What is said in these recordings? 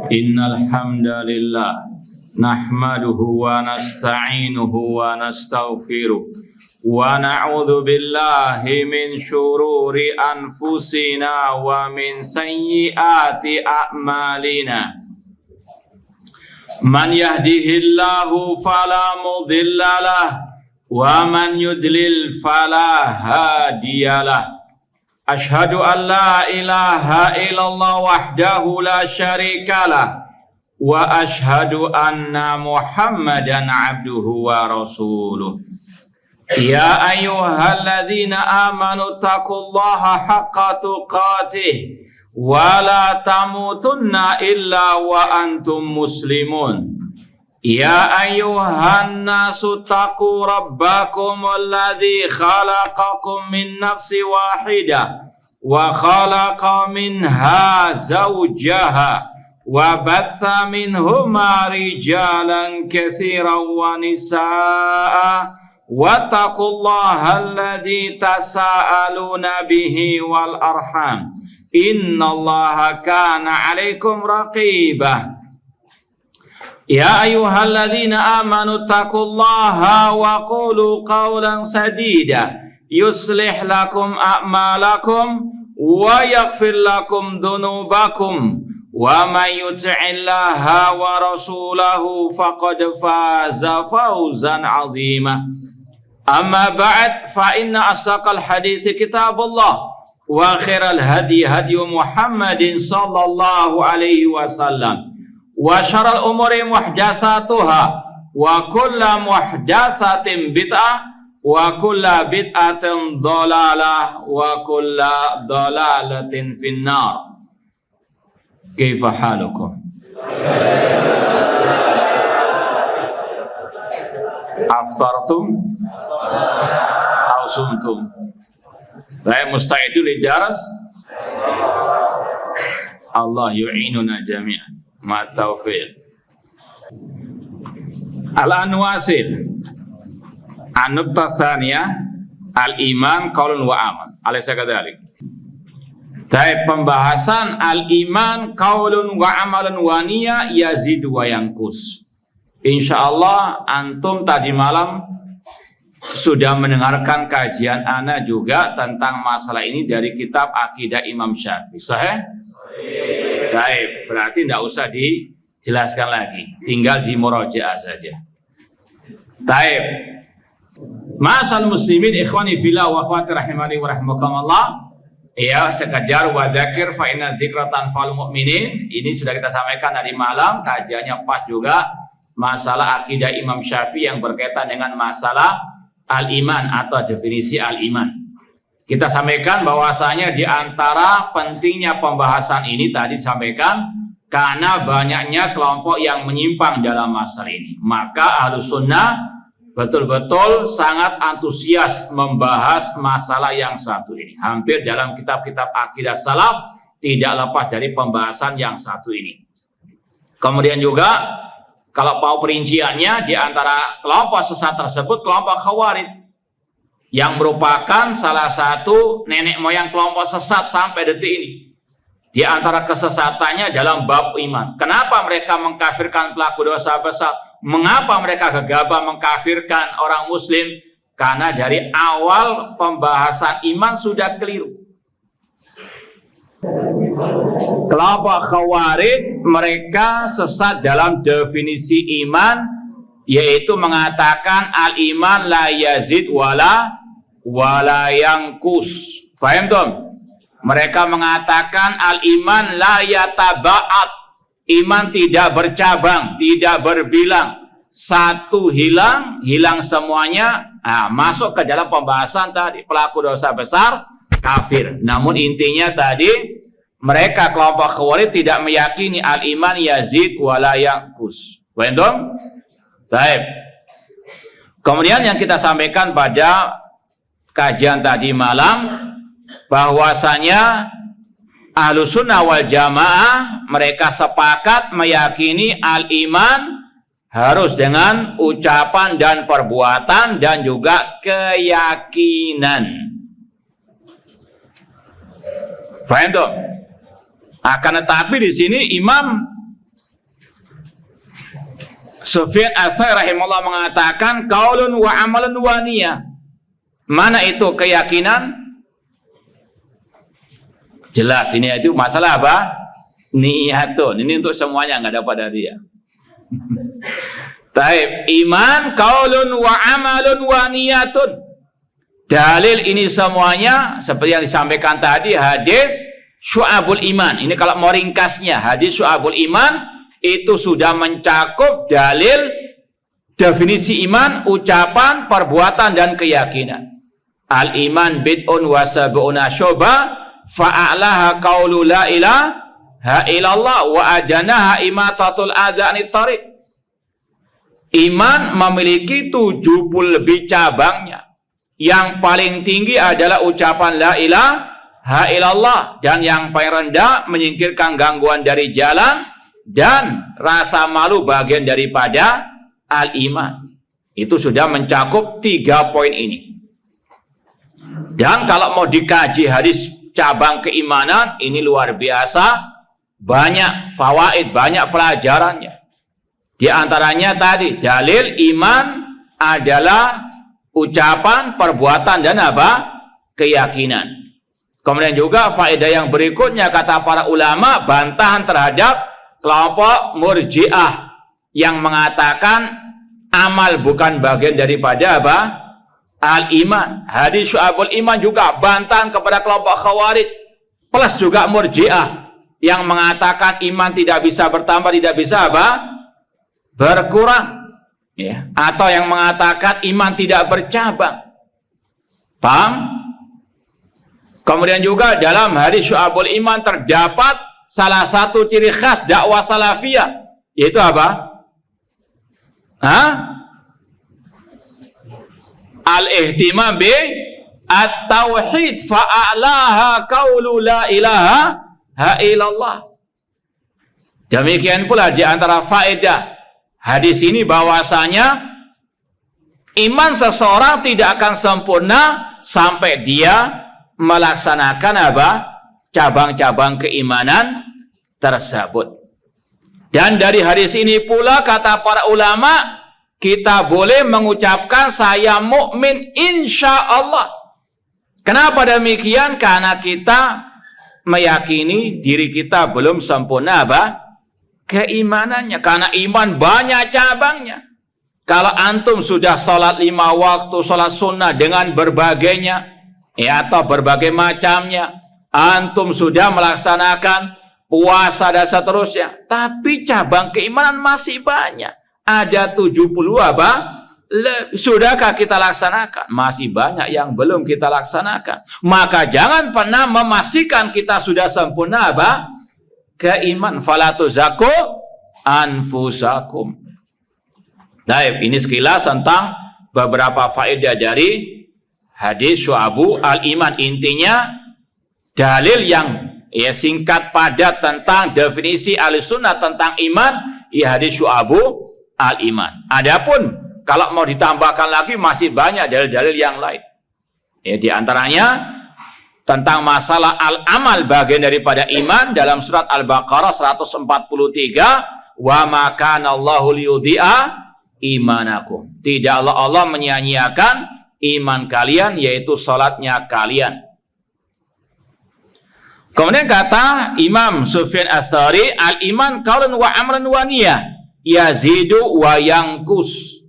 Innal hamdalillah nahmaduhu wa nasta'inuhu wa nastaghfiruh wa na'udzu billahi min syururi anfusina wa min sayyiati a'malina. Man yahdihillahu fala mudhillalah wa man yudlil fala hadiyalah. Ashhadu an la ilaha illallah wahdahu la syarikalah wa ashhadu anna Muhammadan abduhu wa rasuluh. Ya ayyuhalladzina amanu taqullaha haqqa tuqatih wa la tamutunna illa wa antum muslimun. Ya ayyuhan nasu taqu rabbakum alladzi khalaqakum min nafsi wahidah wa khalaqa minha zawjaha wa batha minhuma rijalan katsiran wa nisaa wattaqullaha alladzi tasaaluna bihi wal arham innallaha kana 'alaikum raqibah. Ya ayyuhalladzina amanu taqullaha wa qulu qawlan sadida yuslih lakum a'malakum wa yaghfir lakum dhunubakum wa may yuti'illaha wa rasulahu faqad faza fawzan 'azima. Amma ba'd, fa inna asdaqal hadithi kitabullah wa khairal hadi Muhammadin sallallahu alaihi wasallam wa syarrul umuri muhdatsatuha wa kullu muhdatsatin bid'ah wa kullu bid'atin dhalalah wa kullu dhalalatin finnar. Kaifa halukum? Aftartum aw sumtum? Baik, musta'idun lidaras. Allah yu'inuna jami'an ma taufiq. Al-Anwasil An-Nuqtah Tsaniyah Al-Iman Qaulun wa Amal. Alaysa kadzalik? Dari pembahasan Al-Iman Qaulun wa Amalun wa niyya yazidu wa yanqus. Insyaallah antum tadi malam sudah mendengarkan kajian ana juga tentang masalah ini dari kitab Aqidah Imam Syafi'i. Sahih? Baik, berarti tidak usah dijelaskan lagi, tinggal di murojaah saja. Taib. Ma'asal muslimin ikhwani fillah wa akhwati rahimani wa rahmakumullah. Ya, sekadar wa dzakir fa inna dzikra tanfa'ul mu'minin. Ini sudah kita sampaikan tadi malam, kajiannya pas juga masalah akidah Imam Syafi'i yang berkaitan dengan masalah al-iman atau definisi al-iman. Kita sampaikan bahwasanya di antara pentingnya pembahasan ini tadi disampaikan karena banyaknya kelompok yang menyimpang dalam masalah ini. Maka Ahlus Sunnah betul-betul sangat antusias membahas masalah yang satu ini. Hampir dalam kitab-kitab akidah salaf tidak lepas dari pembahasan yang satu ini. Kemudian juga kalau mau perinciannya, di antara kelompok sesat tersebut kelompok Khawarij yang merupakan salah satu nenek moyang kelompok sesat sampai detik ini. Di antara kesesatannya dalam bab iman. Kenapa mereka mengkafirkan pelaku dosa besar? Mengapa mereka gegabah mengkafirkan orang muslim? Karena dari awal pembahasan iman sudah keliru. Kelompok Khawarij mereka sesat dalam definisi iman, yaitu mengatakan al-iman la yazid wala yanqus. Faham tuh? Mereka mengatakan al-iman la yataba'at. Iman tidak bercabang, tidak berbilang. Satu hilang semuanya. Nah, masuk ke dalam pembahasan tadi pelaku dosa besar kafir. Namun intinya tadi mereka kelompok Khawarij tidak meyakini al-iman yazid wala yanqus. Faham tuh? Baik. Kemudian yang kita sampaikan pada kajian tadi malam bahwasanya Ahlus Sunnah wal Jamaah mereka sepakat meyakini al-iman harus dengan ucapan dan perbuatan dan juga keyakinan. Paham toh? Akan tetapi di sini Imam Sufyan Ats-Tsauri rahimahullah mengatakan qaulun wa amalun wa niyah. Mana itu keyakinan? Jelas ini itu masalah apa? Niyatun. Ini untuk semuanya, nggak dapat dari dia. Taib, iman qaulun wa amalun wa niyatun. Dalil ini semuanya seperti yang disampaikan tadi hadis Syu'abul Iman. Ini kalau mau ringkasnya, hadis Syu'abul Iman itu sudah mencakup dalil definisi iman, ucapan, perbuatan dan keyakinan. Al-iman bid'un wa sab'una syu'bah fa'alaha qaulu la ilaha illallah wa adanaha imatatul adha'anit tariq. Iman memiliki 70 lebih cabangnya. Yang paling tinggi adalah ucapan la ilaha illallah, dan yang paling rendah menyingkirkan gangguan dari jalan dan rasa malu bagian daripada al-iman. Itu sudah mencakup 3 poin ini. Dan kalau mau dikaji hadis cabang keimanan, ini luar biasa, banyak fawaid, banyak pelajarannya. Di antaranya tadi, dalil iman adalah ucapan, perbuatan, dan apa? Keyakinan. Kemudian juga faedah yang berikutnya, kata para ulama, bantahan terhadap kelompok Murji'ah yang mengatakan amal bukan bagian daripada apa? Al-iman. Hadis Syu'abul Iman juga bantahan kepada kelompok Khawarij plus juga Murji'ah yang mengatakan iman tidak bisa bertambah, tidak bisa apa? Berkurang. Ya. Atau yang mengatakan iman tidak bercabang. Paham? Kemudian juga dalam hadis Syu'abul Iman terdapat salah satu ciri khas dakwah salafiyah, yaitu apa? Al-ihtimam bi at-tauhid fa'alaha qaulu la ilaha illallah. Demikian pula di antara faedah hadis ini bahwasanya iman seseorang tidak akan sempurna sampai dia melaksanakan apa? Cabang-cabang keimanan tersebut. Dan dari hadis ini pula kata para ulama, kita boleh mengucapkan saya mukmin insya Allah. Kenapa demikian? Karena kita meyakini diri kita belum sempurna apa? Keimanannya. Karena iman banyak cabangnya. Kalau antum sudah sholat 5 waktu, sholat sunnah dengan berbagainya, ya, atau berbagai macamnya, antum sudah melaksanakan puasa dan seterusnya, tapi cabang keimanan masih banyak. Ada 70 apa? Sudahkah kita laksanakan? Masih banyak yang belum kita laksanakan. Maka jangan pernah memastikan kita sudah sempurna apa? Keiman. Fala tuzaku anfusakum. Baik, ini sekilas tentang beberapa faedah dari hadis Syu'abul Iman. Intinya dalil yang singkat padat tentang definisi Ahlussunnah tentang iman, ya hadis Syu'abul Iman. Adapun kalau mau ditambahkan lagi masih banyak dalil-dalil yang lain. Ya, di antaranya tentang masalah al-amal bagian daripada iman dalam surat Al-Baqarah 143, wa ma kana Allahu liyudhi'a imanakum. Tidaklah Allah menyia-nyiakan iman kalian, yaitu salatnya kalian. Kemudian kata Imam Sufyan Ats-Tsauri, al-iman qaulun wa amrun wa niyah, yazidu wa yanqus.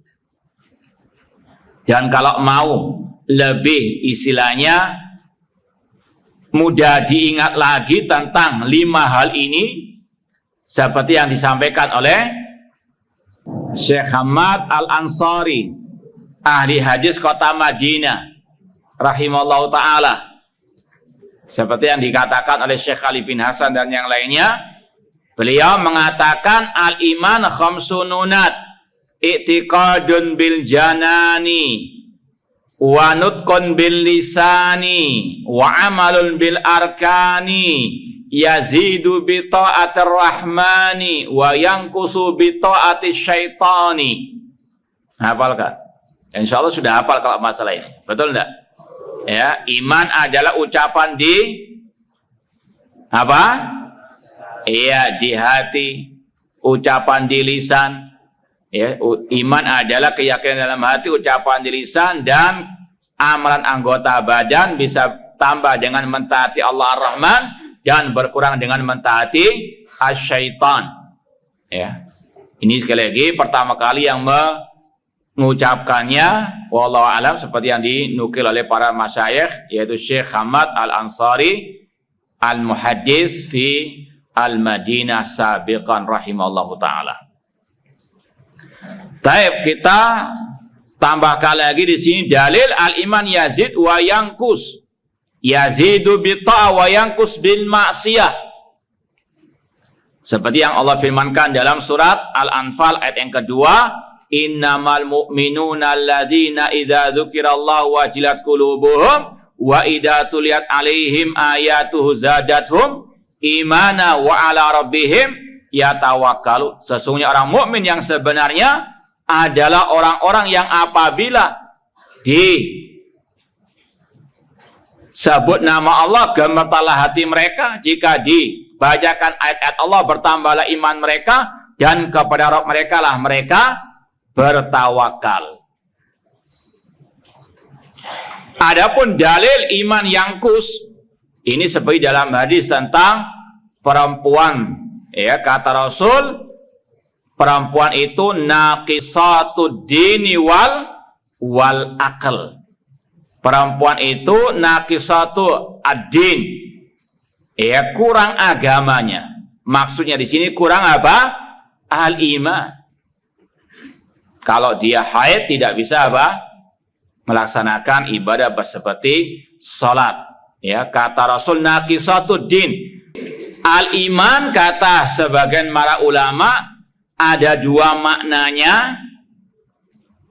Dan kalau mau lebih istilahnya mudah diingat lagi tentang 5 hal ini, seperti yang disampaikan oleh Syekh Hamad Al-Ansari, ahli hadis kota Madinah rahimallahu ta'ala. Seperti yang dikatakan oleh Syekh Ali bin Hasan dan yang lainnya, beliau mengatakan al-iman khamsununat, i'tiqadun bil janani, wa nutqun bil lisani, wa amalun bil arkani, yazidu bi ta'atir rahmani, wa yanqusu bi ta'atis syaitani. Hafalkan? Insyaallah sudah hafal kalau masalah ini. Betul enggak? Ya, iman adalah ucapan di Apa? Iya, di hati, ucapan di lisan. Ya, iman adalah keyakinan dalam hati, ucapan di lisan, dan amalan anggota badan bisa tambah dengan mentaati Allah Ar-Rahman dan berkurang dengan mentaati Asy-Syaitan. Ya. Ini sekali lagi pertama kali yang mengucapkannya wallahu alam seperti yang dinukil oleh para masyayikh, yaitu Syekh Hamad Al-Ansari Al-Muhaddits fi Al-Madinah sabiqan rahimallahu taala. Taib, kita tambahkan lagi di sini dalil al-iman yazid wa yankus. Yazidu bi ta'a wa yankus bil ma'siyah. Seperti yang Allah firmankan dalam surat Al-Anfal ayat yang kedua, innamal mu'minuna alladzina idza dzukirallahu wajilat qulubuhum wa idza tuliyat alaihim ayatuhu zadathum imana wa ala rabbihim yatawakkalu. Sesungguhnya orang mukmin yang sebenarnya adalah orang-orang yang apabila disebut nama Allah gemetarlah hati mereka, jika dibacakan ayat-ayat Allah bertambahlah iman mereka, dan kepada Rabb mereka lah mereka bertawakal. Adapun dalil iman yangkus, ini seperti dalam hadis tentang perempuan, ya, kata Rasul, perempuan itu naqisatud dini wal akal. Perempuan itu naqisatu ad-din, ya, kurang agamanya. Maksudnya di sini kurang apa? Al-iman. Kalau dia haid tidak bisa apa? Melaksanakan ibadah seperti salat. Ya, kata Rasul naqisatud din. Al-iman kata sebagian para ulama ada dua maknanya.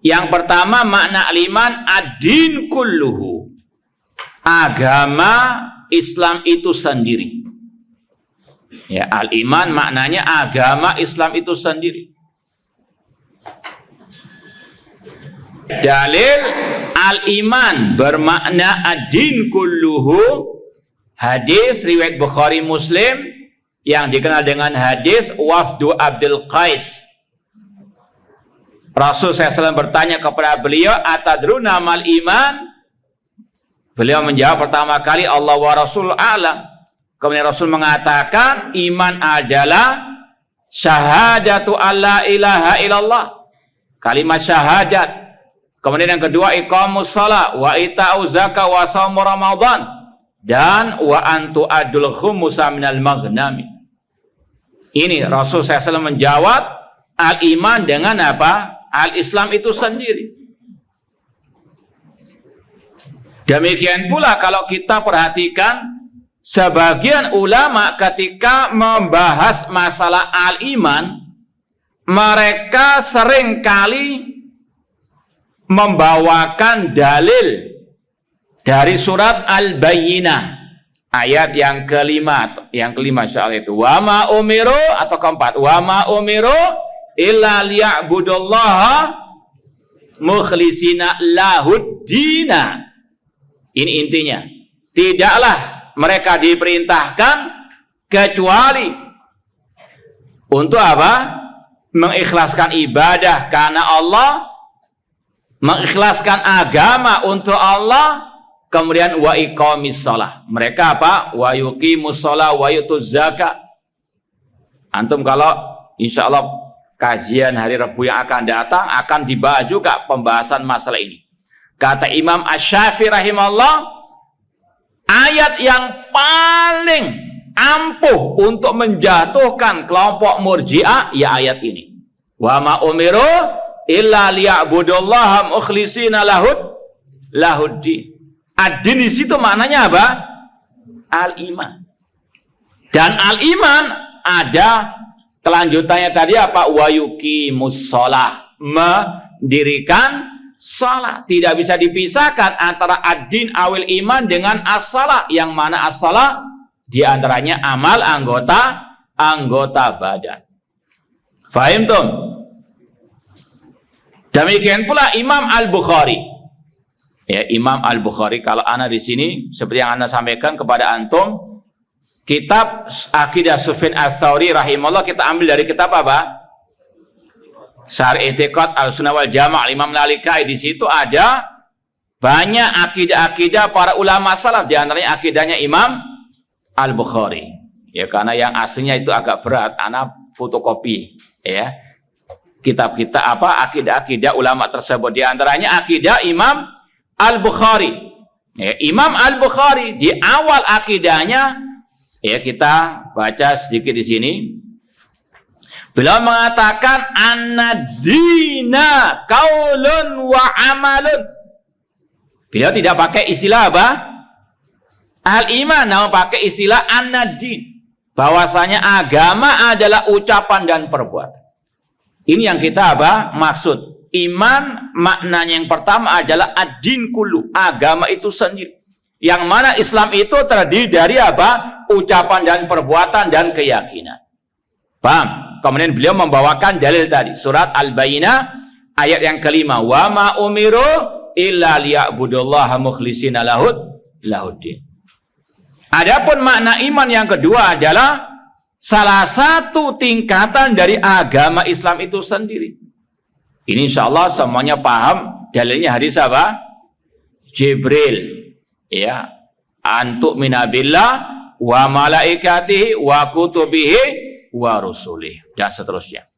Yang pertama makna al-iman ad-din kulluhu. Agama Islam itu sendiri. Ya, al-iman maknanya agama Islam itu sendiri. Dalil al-iman bermakna ad-din kulluhu, hadis riwayat Bukhari Muslim yang dikenal dengan hadis Wafdu Abdul Qais. Rasul SAW bertanya kepada beliau, atadruna mal iman? Beliau menjawab pertama kali, Allah wa Rasul a'lam. Kemudian Rasul mengatakan, iman adalah syahadatu alla ilaha illallah, kalimat syahadat. Kemudian yang kedua, iqamus shalah wa ita'u zakah wa shaumu ramadan, dan wa antu adul khumusa minal maghnami. Ini Rasul SAW menjawab al-iman dengan apa? Al-Islam itu sendiri. Demikian pula kalau kita perhatikan, sebagian ulama ketika membahas masalah al-iman, mereka seringkali membawakan dalil dari surat Al-Bayyinah ayat yang kelima insyaallah itu, wa ma umiru, atau keempat, wa ma umiru illa liya'budullaha mukhlisina lahuddina. Ini intinya, tidaklah mereka diperintahkan kecuali untuk apa? Mengikhlaskan ibadah karena Allah, mengikhlaskan agama untuk Allah, kemudian wa iqamis shalah. Mereka apa? Wa yuqimus shalah wa yutuz zakah. Antum kalau insyaallah kajian hari Rabu yang akan datang akan dibahas juga pembahasan masalah ini. Kata Imam Asy-Syafi'i rahimahullah, ayat yang paling ampuh untuk menjatuhkan kelompok Murji'ah ya ayat ini. Wa ma umiru illa liya'budullaha mukhlisina lahuddin. Ad-din di situ maknanya apa? Al-iman. Dan al-iman ada kelanjutannya tadi apa? Wa yuqimus shalah, mendirikan salat. Tidak bisa dipisahkan antara ad-din awil iman dengan as-salah, yang mana as-salah di antaranya amal anggota badan. Fahim tuh? Demikian pula Imam Al-Bukhari. Ya, Imam Al-Bukhari, kalau ana di sini seperti yang ana sampaikan kepada antum, kitab Aqidah Sufyan Ats-Tsauri rahimahullah kita ambil dari kitab apa? Syarh I'tiqad Ahlussunnah wal Jamaah Imam Lalikai. Di situ ada banyak akidah-akidah para ulama salaf, di antaranya akidahnya Imam Al-Bukhari. Ya, karena yang aslinya itu agak berat, anak fotokopi ya. Kitab-kitab akidah-akidah ulama tersebut, di antaranya akidah Imam Al-Bukhari. Ya, Imam Al-Bukhari di awal akidahnya ya kita baca sedikit di sini. Beliau mengatakan an-dina qaulun wa amalun. Beliau tidak pakai istilah apa? Al-iman, namun pakai istilah an-din. Bahwasanya agama adalah ucapan dan perbuatan. Ini yang kita apa? Maksud. Iman maknanya yang pertama adalah ad-din kullu, agama itu sendiri. Yang mana Islam itu terdiri dari apa? Ucapan dan perbuatan dan keyakinan. Paham? Kemudian beliau membawakan dalil tadi, surat Al-Bayyinah ayat yang kelima, wa ma umiru illa liya'budullaha mukhlishina lahuddin. Adapun makna iman yang kedua adalah salah satu tingkatan dari agama Islam itu sendiri. Ini insyaallah semuanya paham dalilnya hadis apa? Jibril. Ya, antuk minabillah wa malaikatihi wa kutubihi wa rusulih dan seterusnya.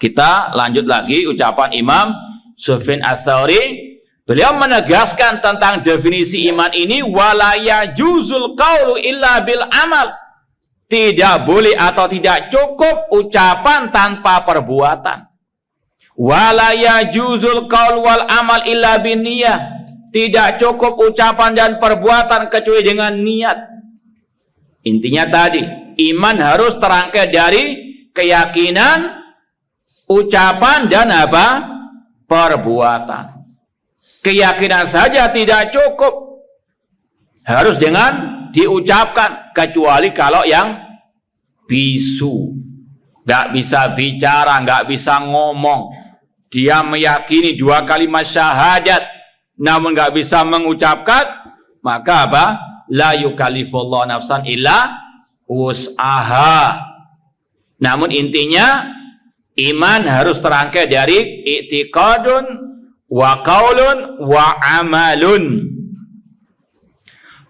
Kita lanjut lagi ucapan Imam Sufyan Ats-Tsauri. Beliau menegaskan tentang definisi iman ini, wala yajuzul qaulu illa bil amal. Tidak boleh atau tidak cukup ucapan tanpa perbuatan. Wala yajuzul qaul wal amal illa bin niyah. Tidak cukup ucapan dan perbuatan kecuali dengan niat. Intinya tadi, iman harus terangkai dari keyakinan, ucapan dan apa? Perbuatan. Keyakinan saja tidak cukup, harus dengan diucapkan, kecuali kalau yang bisu, nggak bisa bicara, nggak bisa ngomong, dia meyakini 2 kalimat syahadat namun nggak bisa mengucapkan, maka apa? La yukallifullahu nafsan illa wus'aha. Namun intinya iman harus terangkai dari i'tiqadun wa qaulun wa amalun.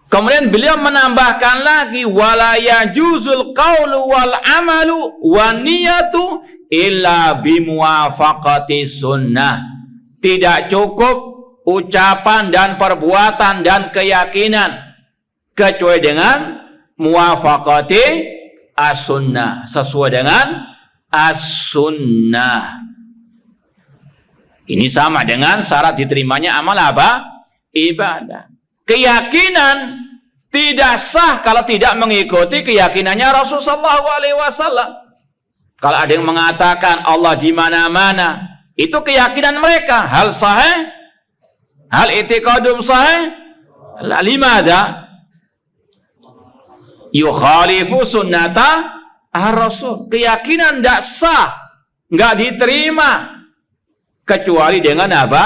Kemudian beliau menambahkan lagi, wala yajuzul qaulu wal amalu wa niyatu illa bimuwafaqati sunnah. Tidak cukup ucapan dan perbuatan dan keyakinan kecuali dengan muwafaqati as-sunnah, sesuai dengan as-sunnah. Ini sama dengan syarat diterimanya amal apa? Ibadah. Keyakinan tidak sah kalau tidak mengikuti keyakinannya Rasulullah SAW. Kalau ada yang mengatakan Allah di mana-mana, itu keyakinan mereka. Hal sahih? Hal i'tiqadum sahih? La limadha? Yukhalifu sunnata ar-rasul. Keyakinan tidak sah, nggak diterima kecuali dengan apa?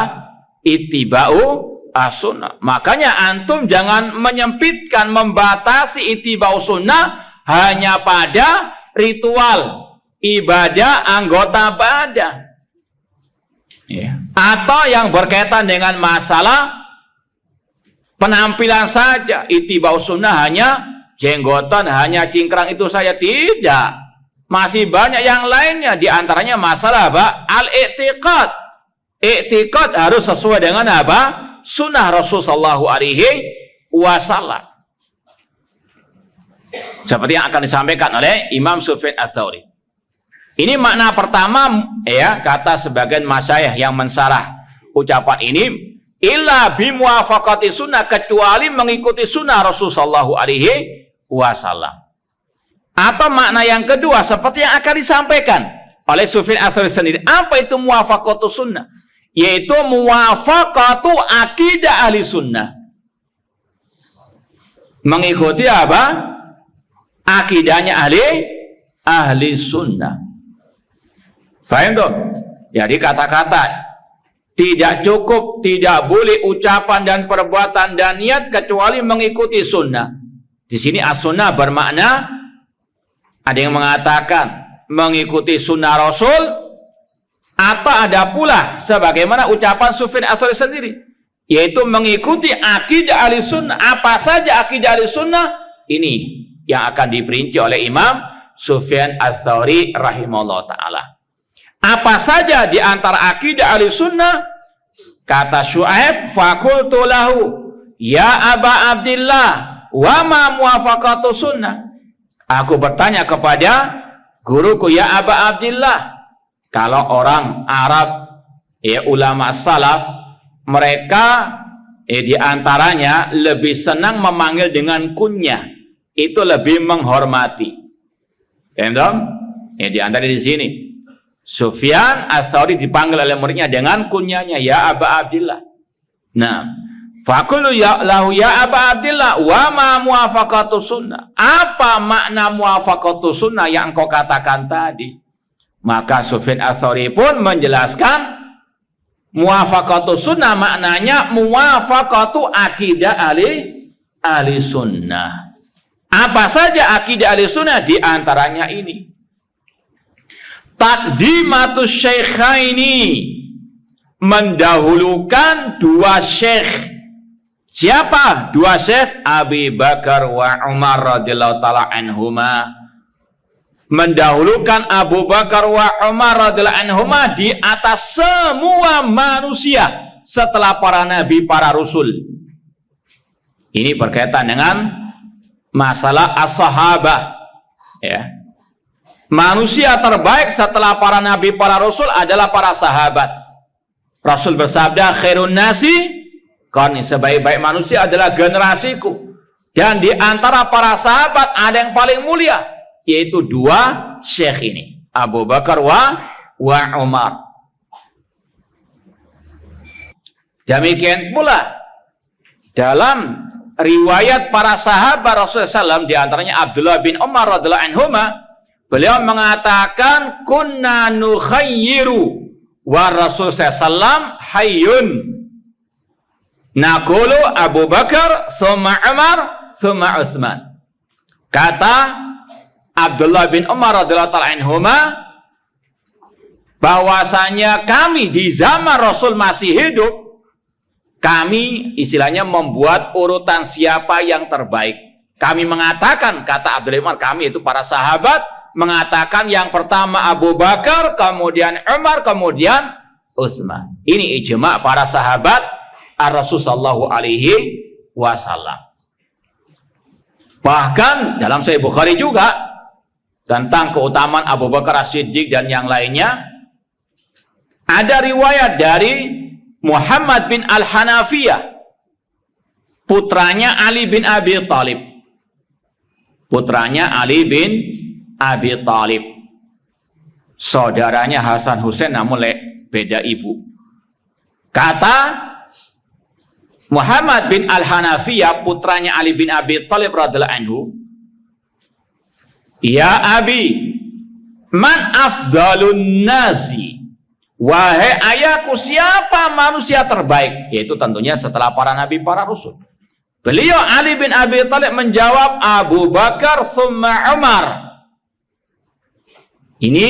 Ittiba'u as-sunnah. Makanya antum jangan menyempitkan, membatasi ittiba'u sunnah hanya pada ritual ibadah anggota badan. Ya. Atau yang berkaitan dengan masalah penampilan saja. Ittiba'u sunnah hanya jenggotan, hanya cingkrang itu saja. Tidak. Masih banyak yang lainnya. Di antaranya masalah apa? Al-i'tiqad. I'tiqad harus sesuai dengan apa? Sunnah Rasul sallallahu alaihi wasallam. Seperti yang akan disampaikan oleh Imam Sufyan Ats-Tsauri. Ini makna pertama ya, kata sebagian masyayikh yang mensarah ucapan ini, illa bimuwafaqati sunnah, kecuali mengikuti sunnah Rasul sallallahu alaihi wasallam. Atau makna yang kedua seperti yang akan disampaikan oleh Sufyan Ats-Tsauri sendiri. Apa itu muwafaqatu sunnah? Yaitu muwafaqatu akidah ahli sunnah. Mengikuti apa? Akidahnya ahli sunnah. Paham tuh? Jadi kata-kata tidak cukup, tidak boleh ucapan dan perbuatan dan niat kecuali mengikuti sunnah. Di sini as-sunnah bermakna, ada yang mengatakan mengikuti sunnah Rasul, atau ada pula sebagaimana ucapan Sufyan Ats-Tsauri sendiri, yaitu mengikuti akidah ahli sunnah. Apa saja akidah ahli sunnah? Ini yang akan diperinci oleh Imam Sufyan Ats-Tsauri rahimahullah ta'ala. Apa saja di antara akidah ahli sunnah? Kata Syu'aib, fakultu lahu ya Aba Abdillah wa ma muwafaqatu sunnah. Aku bertanya kepada guruku, ya Aba Abdillah, kalau orang Arab, ya ulama salaf, mereka di antaranya lebih senang memanggil dengan kunyah, itu lebih menghormati. Ya, di antara di sini Sufyan Ats-Tsauri dipanggil oleh muridnya dengan kunyahnya, ya Aba Abdillah. Nah, faqulu ya lahu ya Aba Abdillah wa ma muwafaqatu sunnah. Apa makna muwafaqatu sunnah yang engkau katakan tadi? Maka Sufyan Ats-Tsauri pun menjelaskan muwafaqatu sunnah maknanya muwafaqatu akidah ahli sunnah. Apa saja akidah ahli sunnah? Di antaranya ini, taqdimatus syaikhaini, mendahulukan dua syekh. Siapa dua syekh? Abi Bakar wa Umar radhiyallahu taala anhuma. Mendahulukan Abu Bakar wa Umar radhiyallahu anhuma di atas semua manusia setelah para nabi, para rasul. Ini berkaitan dengan masalah as-sahabah, ya. Manusia terbaik setelah para nabi, para rasul adalah para sahabat. Rasul bersabda, khairun nasi qarni, sebaik-baik manusia adalah generasiku. Dan di antara para sahabat ada yang paling mulia, yaitu dua syekh ini, Abu Bakar wa Umar. Demikian pula dalam riwayat para sahabat Rasulullah SAW, di antaranya Abdullah bin Umar radhiyallahu anhuma, beliau mengatakan, kunna nukhayyiru wa Rasul sallam hayyun. Naqulu Abu Bakar, thumma Umar, thumma Utsman. Kata Abdullah bin Umar radhiyallahu ta'ala anhuma, bahwasanya kami di zaman Rasul masih hidup, kami istilahnya membuat urutan siapa yang terbaik. Kami mengatakan, kata Abdullah bin Umar, kami itu para sahabat, mengatakan yang pertama Abu Bakar, kemudian Umar, kemudian Utsman. Ini ijma' para sahabat Ar-Rasul sallallahu alaihi wasallam. Bahkan dalam Sahih Bukhari juga tentang keutamaan Abu Bakar As-Siddiq dan yang lainnya, ada riwayat dari Muhammad bin Al-Hanafiyah, putranya Ali bin Abi Thalib. Putranya Ali bin Abi Thalib, saudaranya Hasan Husain namun beda ibu. Kata Muhammad bin Al-Hanafiyah, putranya Ali bin Abi Thalib radhiyallahu anhu, ya Abi, man afdalun nasi, wahai ayahku, siapa manusia terbaik? Yaitu tentunya setelah para nabi, para rasul. Beliau Ali bin Abi Thalib menjawab, Abu Bakar summa Umar. Ini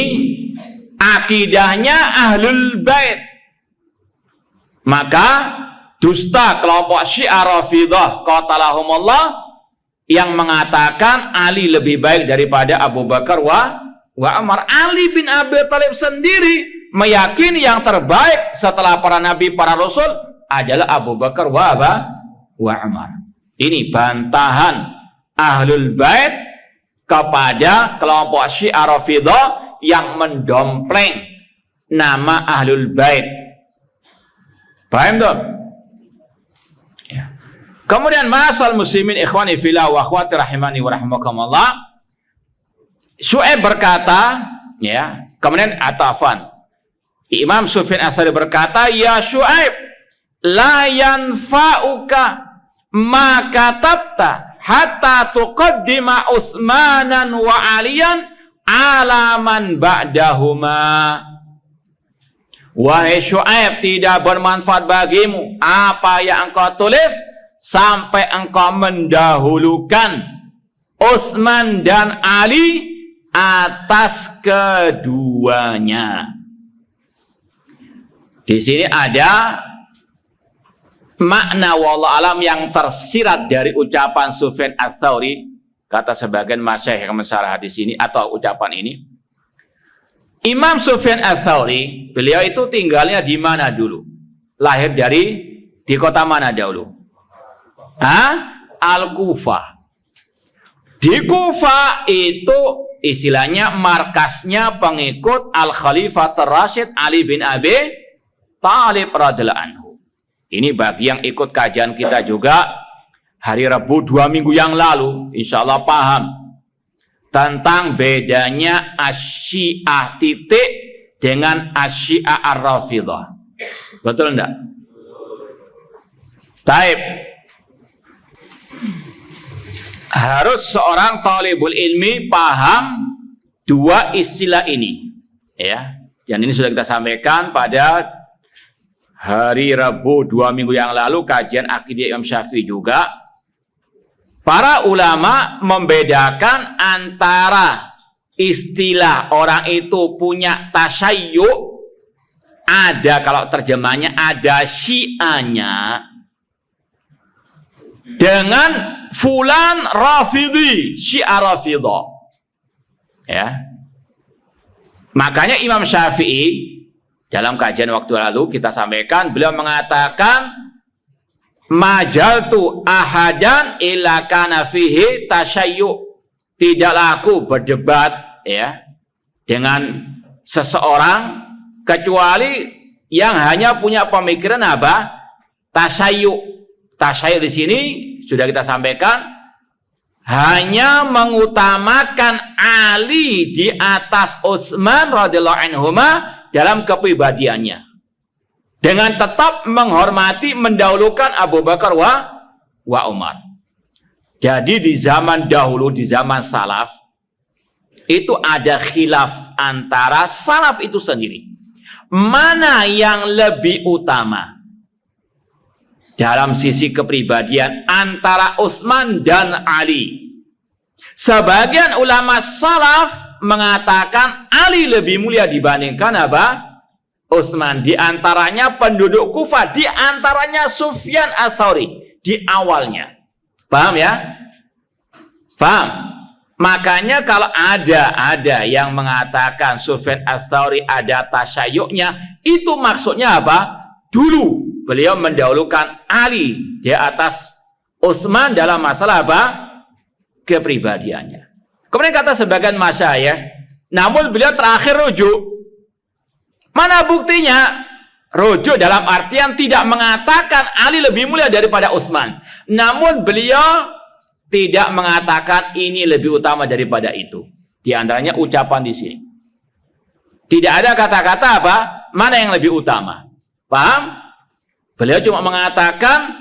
akidahnya Ahlul Bait. Maka dusta kelompok Syiah Rafidhah qatalahumullah yang mengatakan Ali lebih baik daripada Abu Bakar wa Umar. Ali bin Abi Thalib sendiri meyakini yang terbaik setelah para nabi, para rasul adalah Abu Bakar wa Umar. Ini bantahan Ahlul Bait kepada kelompok Syiah Rafidhah yang mendompleng nama Ahlul Bait. Paham dong? Ya. Kemudian masal muslimin ikhwani fillah wa akhwati rahimani wa rahimakumullah, Syu'aib berkata, ya, kemudian atafan Imam Sufyan Ats-Tsauri berkata, ya Syu'aib, la yanfa'uka ma katabta hatta tuqaddima Utsmanan wa Aliyan ala man ba'dahuma. Wahai Syu'aib, tidak bermanfaat bagimu apa yang engkau tulis sampai engkau mendahulukan Utsman dan Ali atas keduanya. Di sini ada makna wallahu alam yang tersirat dari ucapan Sufyan Ats-Tsauri, kata sebagian masyayikh yang mensyarah hadis ini atau ucapan ini. Imam Sufyan Ats-Tsauri, beliau itu tinggalnya di mana dulu? Lahir di kota mana dahulu? Al-Kufah. Di Kufah itu istilahnya markasnya pengikut Al-Khalifah Ar-Rasyid Ali bin Abi Thalib radhiyallahu anhu. Ini bagi yang ikut kajian kita juga hari Rabu 2 minggu yang lalu, insya Allah paham tentang bedanya Asy-Syiah titik dengan Asy-Syiah Ar-Rafidhah. Betul enggak? Taib. Harus seorang talibul ilmi paham dua istilah ini, ya. Dan ini sudah kita sampaikan pada hari Rabu 2 minggu yang lalu kajian akidah Imam Syafi'i juga. Para ulama membedakan antara istilah orang itu punya tasyayyu', ada kalau terjemahnya ada syiahnya, dengan fulan rafidhi, syiah rafidhah. Ya. Makanya Imam Syafi'i dalam kajian waktu lalu kita sampaikan, beliau mengatakan majaltu ahadan illa kana fihi tasyayyu'. Tidaklah aku berdebat ya dengan seseorang kecuali yang hanya punya pemikiran apa? Tasyayyu'. Tasyayyu' di sini sudah kita sampaikan hanya mengutamakan Ali di atas Utsman radhiyallahu anhuma dalam kepribadiannya, dengan tetap menghormati mendahulukan Abu Bakar wa Umar. Jadi di zaman dahulu, di zaman salaf itu ada khilaf antara salaf itu sendiri, mana yang lebih utama dalam sisi kepribadian antara Utsman dan Ali. Sebagian ulama salaf mengatakan Ali lebih mulia dibandingkan apa? Utsman. Di antaranya penduduk Kufah, di antaranya Sufyan Ats-Tsauri di awalnya. Paham ya? Paham? Makanya kalau ada yang mengatakan Sufyan Ats-Tsauri ada tasyayu'nya, itu maksudnya apa? Dulu beliau mendahulukan Ali di atas Utsman dalam masalah apa? Kepribadiannya. Kemudian kata sebagian masyayikh, namun beliau terakhir rujuk. Mana buktinya? Rujuk dalam artian tidak mengatakan Ali lebih mulia daripada Utsman. Namun beliau tidak mengatakan ini lebih utama daripada itu. Di antaranya ucapan di sini. Tidak ada kata-kata apa? Mana yang lebih utama? Paham? Beliau cuma mengatakan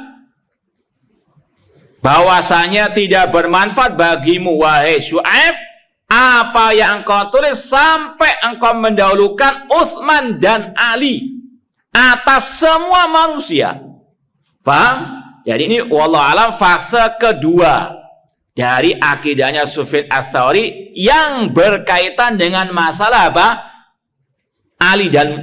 bahwasanya tidak bermanfaat bagimu wahai Syuaib apa yang engkau tulis sampai engkau mendahulukan Utsman dan Ali atas semua manusia. Paham? Jadi ini wallahu alam fase kedua dari akidahnya Sufyan Ats-Tsauri yang berkaitan dengan masalah apa? Ali dan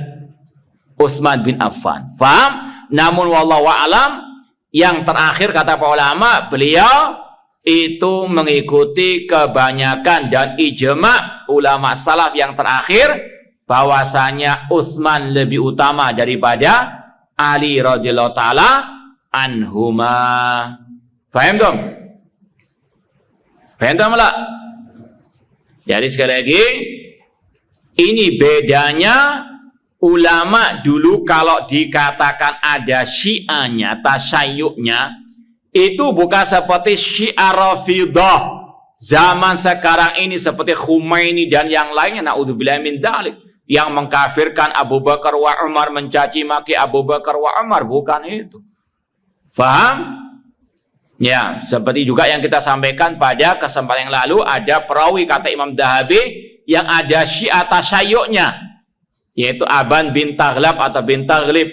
Utsman bin Affan. Paham? Namun wallahu alam yang terakhir kata para ulama, beliau itu mengikuti kebanyakan dan ijma' ulama salaf yang terakhir bahwasanya Utsman lebih utama daripada Ali radhiyallahu taala anhuma. Paham dong? Paham dong lah? Jadi sekali lagi ini bedanya ulama dulu kalau dikatakan ada syiahnya, tasyayu'nya, itu bukan seperti syiah Rafidhah zaman sekarang ini seperti Khomeini dan yang lainnya, naudzubillah min dzalik, yang mengkafirkan Abu Bakar wa Umar, mencaci maki Abu Bakar wa Umar, bukan itu. Faham? Ya, seperti juga yang kita sampaikan pada kesempatan yang lalu, ada perawi kata Imam Dhahabi yang ada syiah tasyayu'nya, yaitu Aban bin Taghlab atau bin Taghlib,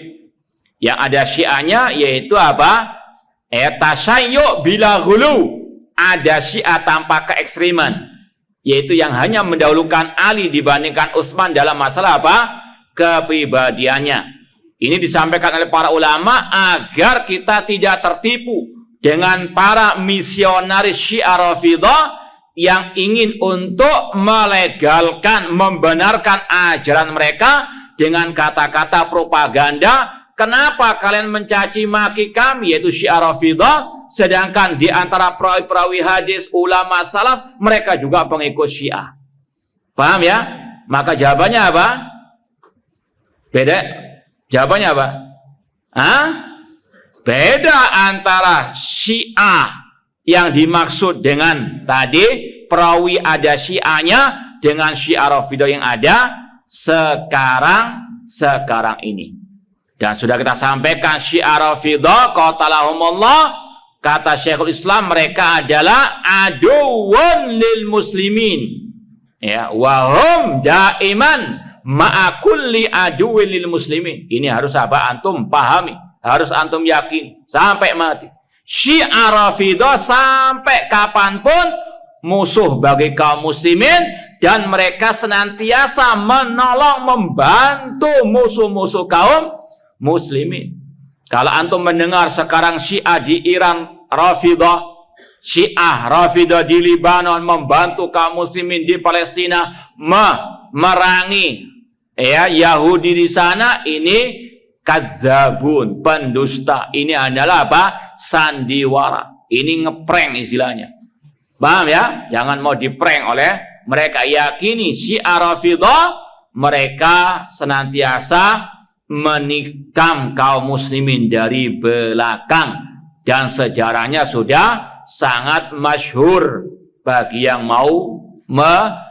yang ada syiahnya yaitu apa? Tasyayyu' bila ghulu, ada Syiah tanpa keekstreman, yaitu yang hanya mendahulukan Ali dibandingkan Utsman dalam masalah apa? Kepribadiannya. Ini disampaikan oleh para ulama agar kita tidak tertipu dengan para misionaris Syiah Rafidhah yang ingin untuk melegalkan, membenarkan ajaran mereka dengan kata-kata propaganda. Kenapa kalian mencaci maki kami, yaitu Syiah Rafidhah, sedangkan di antara perawi-perawi hadis, ulama salaf, mereka juga pengikut Syiah. Paham ya? Maka jawabannya apa? Beda. Jawabannya apa? Hah? Beda antara Syiah yang dimaksud dengan tadi perawi ada Syiahnya dengan Syiah Rafidhah yang ada sekarang ini. Dan sudah kita sampaikan Syiah Rafidhah qatalahumullah, kata Syekhul Islam, mereka adalah aduwwun lil muslimin. Ya, wa hum daiman ma'a kulli aduwwin lil muslimin. Ini harus apa? Antum pahami, harus antum yakin sampai mati. Syiah Rafidhah sampai kapanpun musuh bagi kaum muslimin, dan mereka senantiasa menolong, membantu musuh-musuh kaum muslimin. Kalau antum mendengar sekarang Syiah di Iran Rafidhah, Syiah Rafidhah di Libanon membantu kaum muslimin di Palestina, memerangi ya Yahudi di sana, ini kadzabun, pendusta. Ini adalah apa? Sandiwara. Ini ngeprank istilahnya. Paham ya? Jangan mau diprank oleh mereka. Yakini Syiah Rafidhah mereka senantiasa menikam kaum muslimin dari belakang, dan sejarahnya sudah sangat masyhur bagi yang mau membaca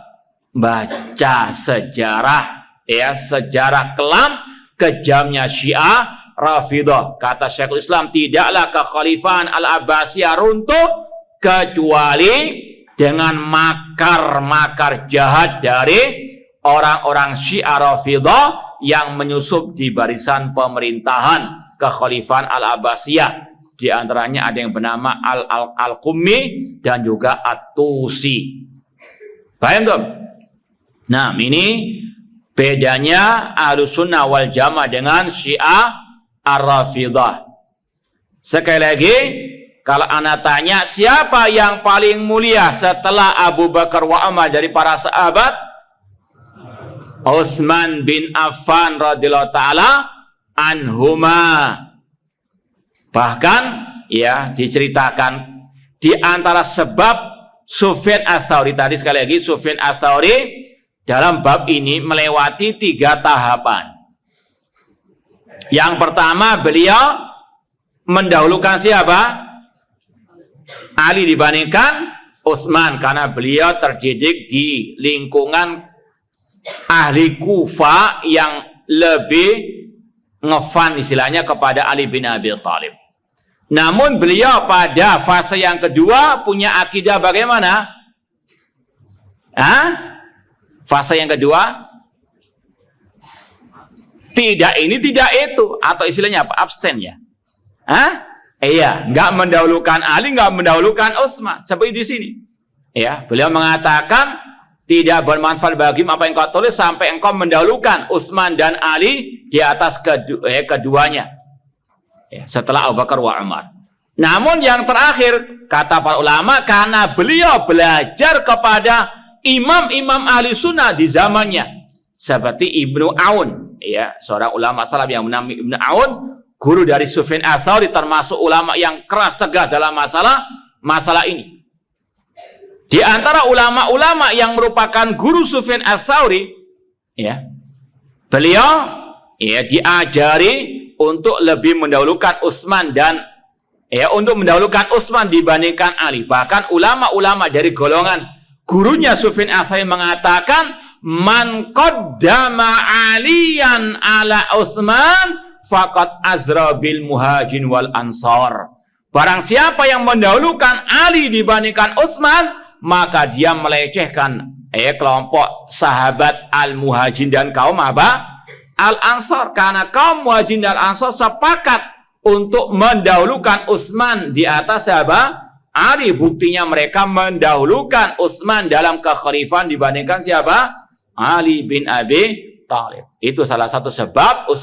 sejarah, ya, sejarah kelam kejamnya Syiah Rafidhah. Kata Syekhul Islam, tidaklah kekhalifahan Al-Abbasiyah runtuh kecuali dengan makar-makar jahat dari orang-orang Syiah Rafidhah yang menyusup di barisan pemerintahan kekhalifahan Al-Abbasiyah. Di antaranya ada yang bernama Al-Qummi dan juga At-Tusi. Paham dong? Nah, ini bedanya Ahlussunnah wal Jamaah dengan Syiah Ar-Rafidhah. Sekali lagi, kalau anak tanya siapa yang paling mulia setelah Abu Bakar wa Umar dari para sahabat, Utsman bin Affan radhiyallahu taala anhuma. Bahkan ya diceritakan di antara sebab Sufyan Ats-Tsauri, tadi sekali lagi Sufyan Ats-Tsauri dalam bab ini melewati 3 tahapan. Yang pertama, beliau mendahulukan siapa? Ali dibandingkan Utsman, karena beliau terdidik di lingkungan ahli Kufah yang lebih ngefan istilahnya kepada Ali bin Abi Thalib. Namun beliau pada fase yang kedua punya akidah bagaimana? Fase yang kedua tidak ini tidak itu, atau istilahnya apa? Abstain ya. Iya, nggak mendahulukan Ali, nggak mendahulukan Utsman. Seperti di sini. Ya, beliau mengatakan tidak bermanfaat bagimu apa yang kau tulis sampai engkau mendahulukan Utsman dan Ali di atas keduanya. Ya, setelah Abu Bakar wa Umar. Namun yang terakhir, kata para ulama, karena beliau belajar kepada imam-imam ahli sunnah di zamannya, seperti Ibnu Aun, ya, seorang ulama salaf yang bernama Ibnu Aun, guru dari Sufyan Ats-Tsauri, termasuk ulama yang keras tegas dalam masalah ini. Di antara ulama-ulama yang merupakan guru Sufyan Ats-Tsauri, ya, beliau ya diajari untuk lebih mendahulukan Utsman dan untuk mendahulukan Utsman dibandingkan Ali. Bahkan ulama-ulama dari golongan gurunya Sufyan Ats-Tsauri mengatakan, man qaddama aliyan ala Utsman faqad azra bil muhajirin wal ansar. Barang siapa yang mendahulukan Ali dibandingkan Utsman, maka dia melecehkan kelompok sahabat al-muhajirin dan kaum apa? Al-ansar. Karena kaum muhajirin dan ansar sepakat untuk mendahulukan Utsman di atas siapa? Ali, buktinya mereka mendahulukan Utsman dalam kekhalifahan dibandingkan siapa? Ali bin Abi Thalib. Itu salah satu sebab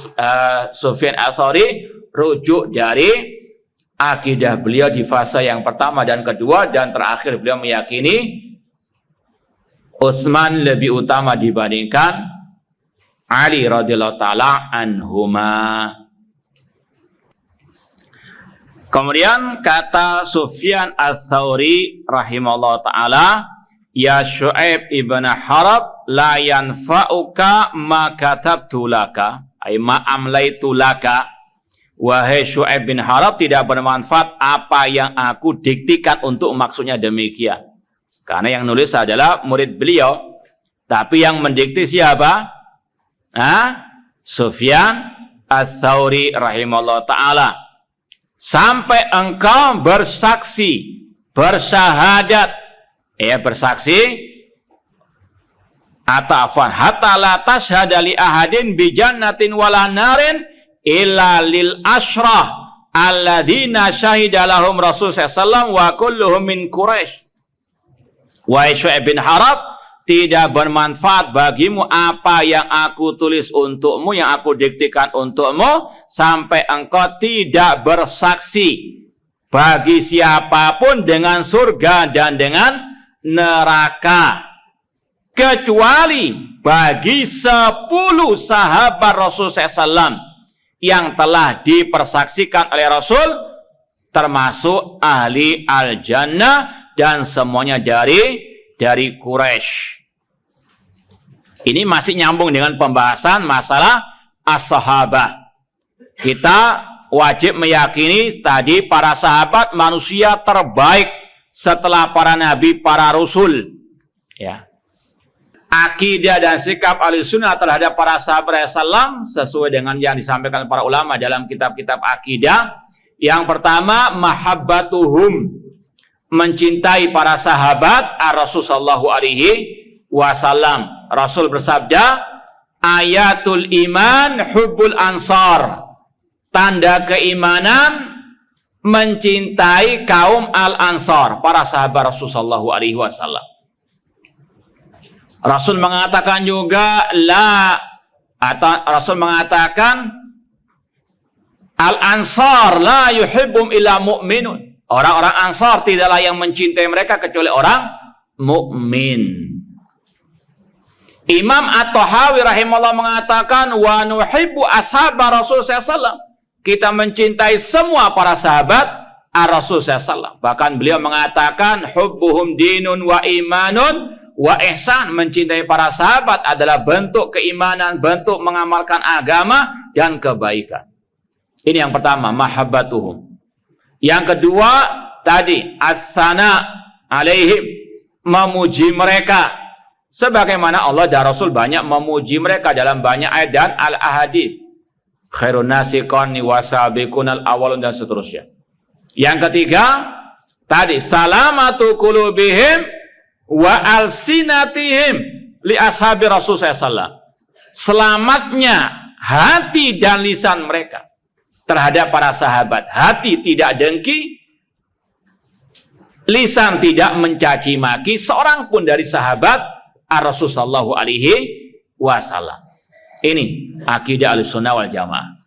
Sufyan Ats-Tsauri rujuk dari akidah beliau di fase yang pertama dan kedua, dan terakhir beliau meyakini Utsman lebih utama dibandingkan Ali radhiyallahu taala anhuma. Kemudian kata Sufyan Ats-Tsauri rahimahullah ta'ala, ya Syu'aib ibn Harab, la yanfa'uka ma katabtu laka, ay ma amlaitu laka. Wahai Syu'aib bin Harab, tidak bermanfaat apa yang aku diktikan untuk, maksudnya demikian. Karena yang nulis adalah murid beliau, tapi yang mendikti siapa? Sufyan Ats-Tsauri rahimahullah ta'ala. Sampai engkau bersaksi, bersyahadat, bersaksi, atau afwan, hatta la tashhada li ahadin bi jannatin wala narin illa lil ashrah alladzina syahida lahum Rasul sallallahu alaihi wasallam wa kulluhum min Quraisy. Wahai Syu'aib bin Harab, tidak bermanfaat bagimu apa yang aku tulis untukmu, yang aku diktikan untukmu, sampai engkau tidak bersaksi bagi siapapun dengan surga dan dengan neraka, kecuali bagi 10 sahabat Rasul SAW yang telah dipersaksikan oleh Rasul, termasuk ahli al-jannah dan semuanya dari Quraisy. Ini masih nyambung dengan pembahasan masalah as-sahabah. Kita wajib meyakini tadi para sahabat manusia terbaik setelah para nabi, para rasul. Ya. Akidah dan sikap Ahlussunnah terhadap para sahabat Rasulullah sesuai dengan yang disampaikan para ulama dalam kitab-kitab akidah. Yang pertama, mahabbatuhum, mencintai para sahabat Rasul sallallahu alaihi wasallam. Rasul bersabda, ayatul iman hubbul ansar, tanda keimanan mencintai kaum al-ansar, para sahabat Rasul sallallahu alaihi wasallam. Rasul mengatakan juga Rasul mengatakan al-ansar la yuhibbum illa mu'minun. Orang-orang Ansar tidaklah yang mencintai mereka kecuali orang mukmin. Imam At-Tahawi rahimahullah mengatakan, wa nuhibbu ashabar Rasul sallallahu. Kita mencintai semua para sahabat Rasul sallallahu. Bahkan beliau mengatakan, hubbuhum dinun wa imanun wa ihsan. Mencintai para sahabat adalah bentuk keimanan, bentuk mengamalkan agama dan kebaikan. Ini yang pertama, mahabbatuhum. Yang kedua tadi, as-sana alaihim, memuji mereka. Sebagaimana Allah dan Rasul banyak memuji mereka dalam banyak ayat dan al-ahadits. Khairun nasi qarni wasabiqunal awwalun dan seterusnya. Yang ketiga tadi, salamatu qulubihim wa alsinatihim li ashabi Rasul sallallahu. Selamatnya hati dan lisan mereka terhadap para sahabat. Hati tidak dengki, lisan tidak mencaci maki seorang pun dari sahabat Rasul sallallahu alaihi wasallam. Ini akidah Ahlussunnah wal Jamaah.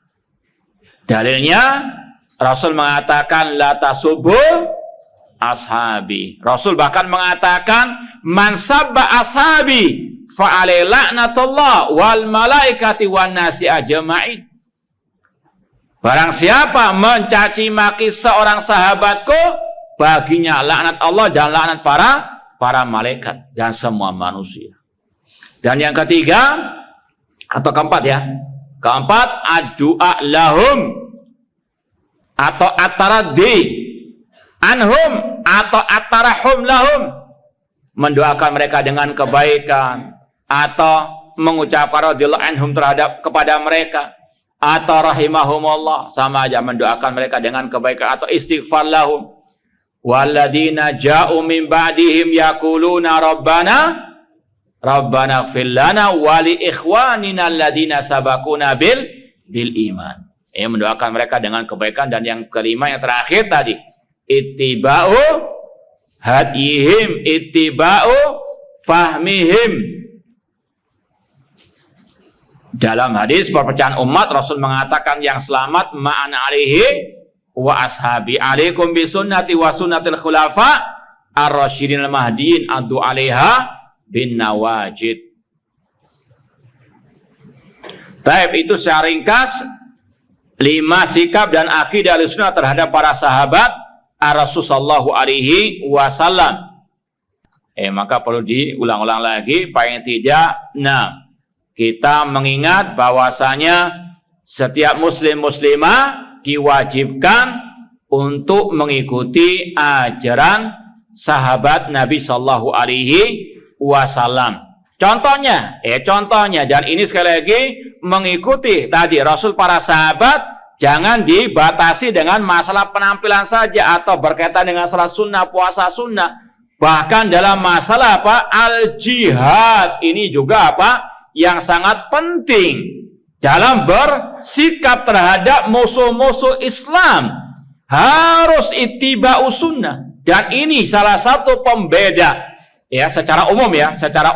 Dalilnya Rasul mengatakan la tasubbu ashabi. Rasul bahkan mengatakan man sabba ashabi fa alaihi laknatullah wal malaikati wan nasi ajma'in. Barang siapa mencaci maki seorang sahabatku, baginya laknat Allah dan laknat para malaikat dan semua manusia. Dan yang ketiga atau keempat ya, keempat ad-du'a lahum atau at-taraddi anhum atau at-tarahum lahum, mendoakan mereka dengan kebaikan atau mengucapkan radhiyallahu anhum terhadap kepada mereka, atau rahimahumullah, sama aja mendoakan mereka dengan kebaikan, atau istighfar lahum. Walladzina ja'u min ba'dihim yaquluna rabbana ighfir lana wa li ikhwanina alladzina sabaquna bil iman. Mendoakan mereka dengan kebaikan. Dan yang kelima, yang terakhir tadi, ittiba'u hadyihim ittiba'u fahmihim. Dalam hadis perpecahan umat, Rasul mengatakan yang selamat ma'ana alaihi wa ashabi, alaikum bi sunnati wa sunnatil khulafa ar-rasyidin al-mahdiin addu 'alaiha bin nawajid. Taib, itu secara ringkas 5 sikap dan akidah Ahlussunnah terhadap para sahabat Rasul sallallahu alaihi wasallam. Maka perlu diulang-ulang lagi, paling tidak kita mengingat bahwasanya setiap muslim muslimah diwajibkan untuk mengikuti ajaran sahabat Nabi sallallahu alaihi wasallam. Contohnya, dan ini sekali lagi mengikuti tadi Rasul para sahabat, jangan dibatasi dengan masalah penampilan saja atau berkaitan dengan salat sunnah, puasa sunnah. Bahkan dalam masalah al-jihad ini juga yang sangat penting dalam bersikap terhadap musuh-musuh Islam, harus ittiba'u sunnah. Dan ini salah satu pembeda secara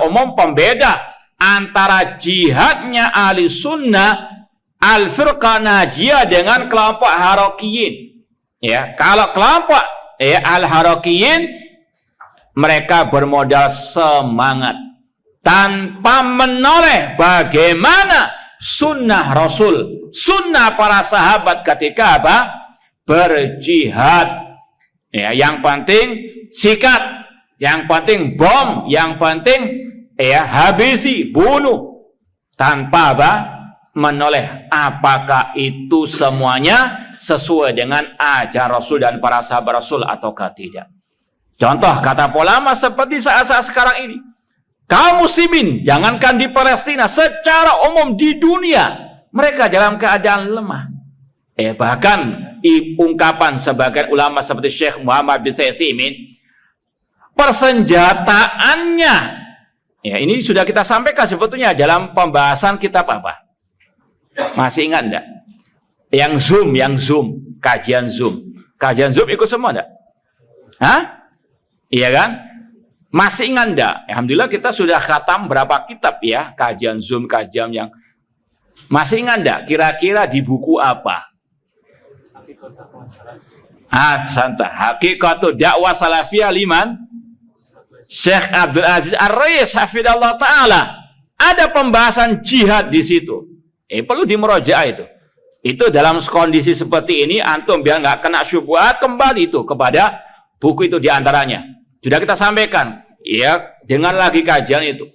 umum pembeda antara jihadnya ahli sunnah al-firqah najiyah dengan kelompok harokiyin. Kalau kelompok al-harokiyin, mereka bermodal semangat tanpa menoleh bagaimana sunnah Rasul, sunnah para sahabat ketika berjihad. Yang penting sikat, yang penting bom, yang penting habisi, bunuh, tanpa menoleh apakah itu semuanya sesuai dengan ajaran Rasul dan para sahabat Rasul ataukah tidak. Contoh kata ulama seperti saat-saat sekarang ini, kaum muslimin, jangankan di Palestina, secara umum di dunia, mereka dalam keadaan lemah. Bahkan ungkapan sebagian ulama seperti Syekh Muhammad bin Utsaimin, persenjataannya, ini sudah kita sampaikan sebetulnya dalam pembahasan kitab masih ingat enggak? Yang Zoom, kajian Zoom ikut semua enggak? Iya kan? Masih ingat enggak? Alhamdulillah kita sudah khatam berapa kitab kajian Zoom, kajian yang masih ingat enggak? Kira-kira di buku apa? Hakikatul dakwah salafiyah liman Syekh Abdul Aziz Ar-Rais hafidhallah ta'ala. Ada pembahasan jihad di situ. Perlu dimurojaah itu. Itu dalam kondisi seperti ini, antum biar nggak kena syubhat, kembali itu kepada buku itu diantaranya. Sudah kita sampaikan, dengan lagi kajian itu.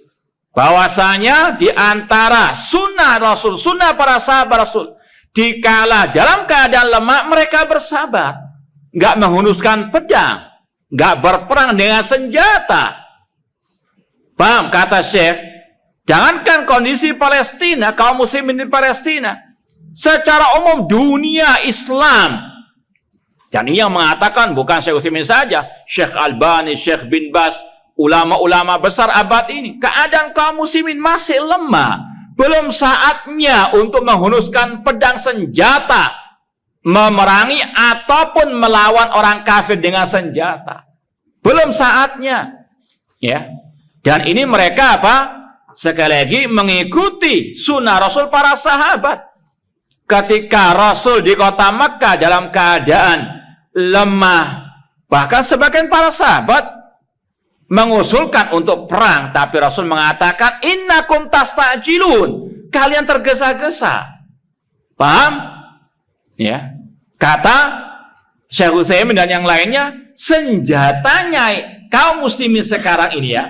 Bahwasanya diantara sunnah Rasul, sunnah para sahabat Rasul, dikala dalam keadaan lemah mereka bersabar, nggak menghunuskan pedang, nggak berperang dengan senjata. Paham kata Syekh? Jangankan kondisi Palestina, kaum muslimin di Palestina, secara umum dunia Islam. Dan ini yang mengatakan bukan Syekh Utsaimin saja, Syekh Albani, Syekh bin Baz, ulama-ulama besar abad ini, keadaan kaum muslimin masih lemah. Belum saatnya untuk menghunuskan pedang senjata, memerangi ataupun melawan orang kafir dengan senjata. Belum saatnya. Dan ini mereka sekali lagi mengikuti sunnah Rasul para sahabat. Ketika Rasul di kota Makkah dalam keadaan lemah, bahkan sebagian para sahabat mengusulkan untuk perang, tapi Rasul mengatakan innakum tastajilun, kalian tergesa-gesa. Paham? Kata Syekh Utsaimin dan yang lainnya, senjatanya kaum muslimin sekarang ini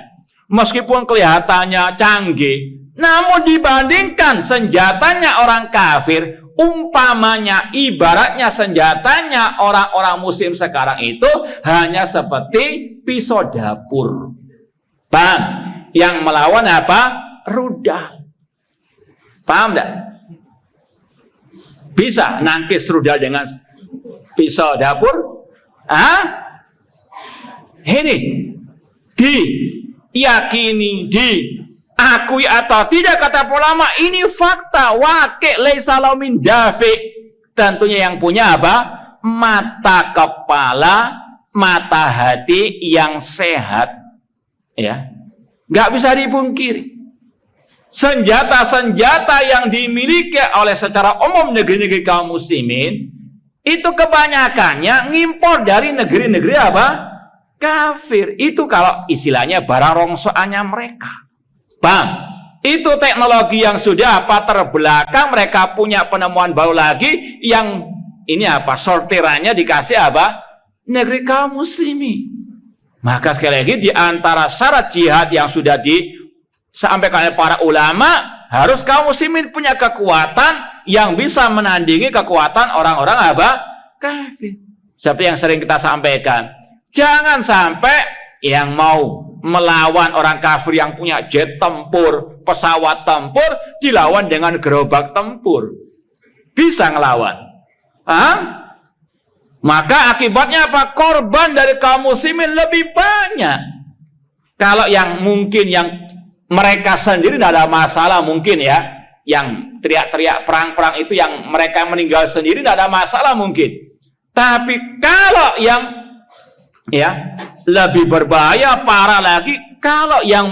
meskipun kelihatannya canggih, namun dibandingkan senjatanya orang kafir, umpamanya ibaratnya senjatanya orang-orang muslim sekarang itu hanya seperti pisau dapur. Paham? Yang melawan rudal. Paham enggak? Bisa nangkis rudal dengan pisau dapur? Ini diyakini, diakui atau tidak kata ulama, ini fakta waqi' laisa lahu min dafi'. Tentunya yang punya mata kepala mata hati yang sehat, ya, nggak bisa dipungkiri. Senjata-senjata yang dimiliki oleh secara umum negeri-negeri kaum muslimin itu kebanyakannya ngimpor dari negeri-negeri apa? Kafir. Itu kalau istilahnya barang rongsoannya mereka. Bang, itu teknologi yang sudah apa terbelakang, mereka punya penemuan baru lagi yang ini apa? Sortirannya dikasih apa? Negeri kaum muslimin. Maka sekali lagi di antara syarat jihad yang sudah disampaikan oleh para ulama, harus kaum muslimin punya kekuatan yang bisa menandingi kekuatan orang-orang apa? Kafir. Seperti yang sering kita sampaikan, jangan sampai yang mau melawan orang kafir yang punya jet tempur, pesawat tempur, dilawan dengan gerobak tempur. Bisa ngelawan. Maka akibatnya apa? Korban dari kaum muslimin lebih banyak. Kalau yang mungkin yang mereka sendiri tidak ada masalah mungkin ya, yang teriak-teriak perang-perang itu yang mereka meninggal sendiri tidak ada masalah mungkin. Tapi kalau yang ya lebih berbahaya, parah lagi, kalau yang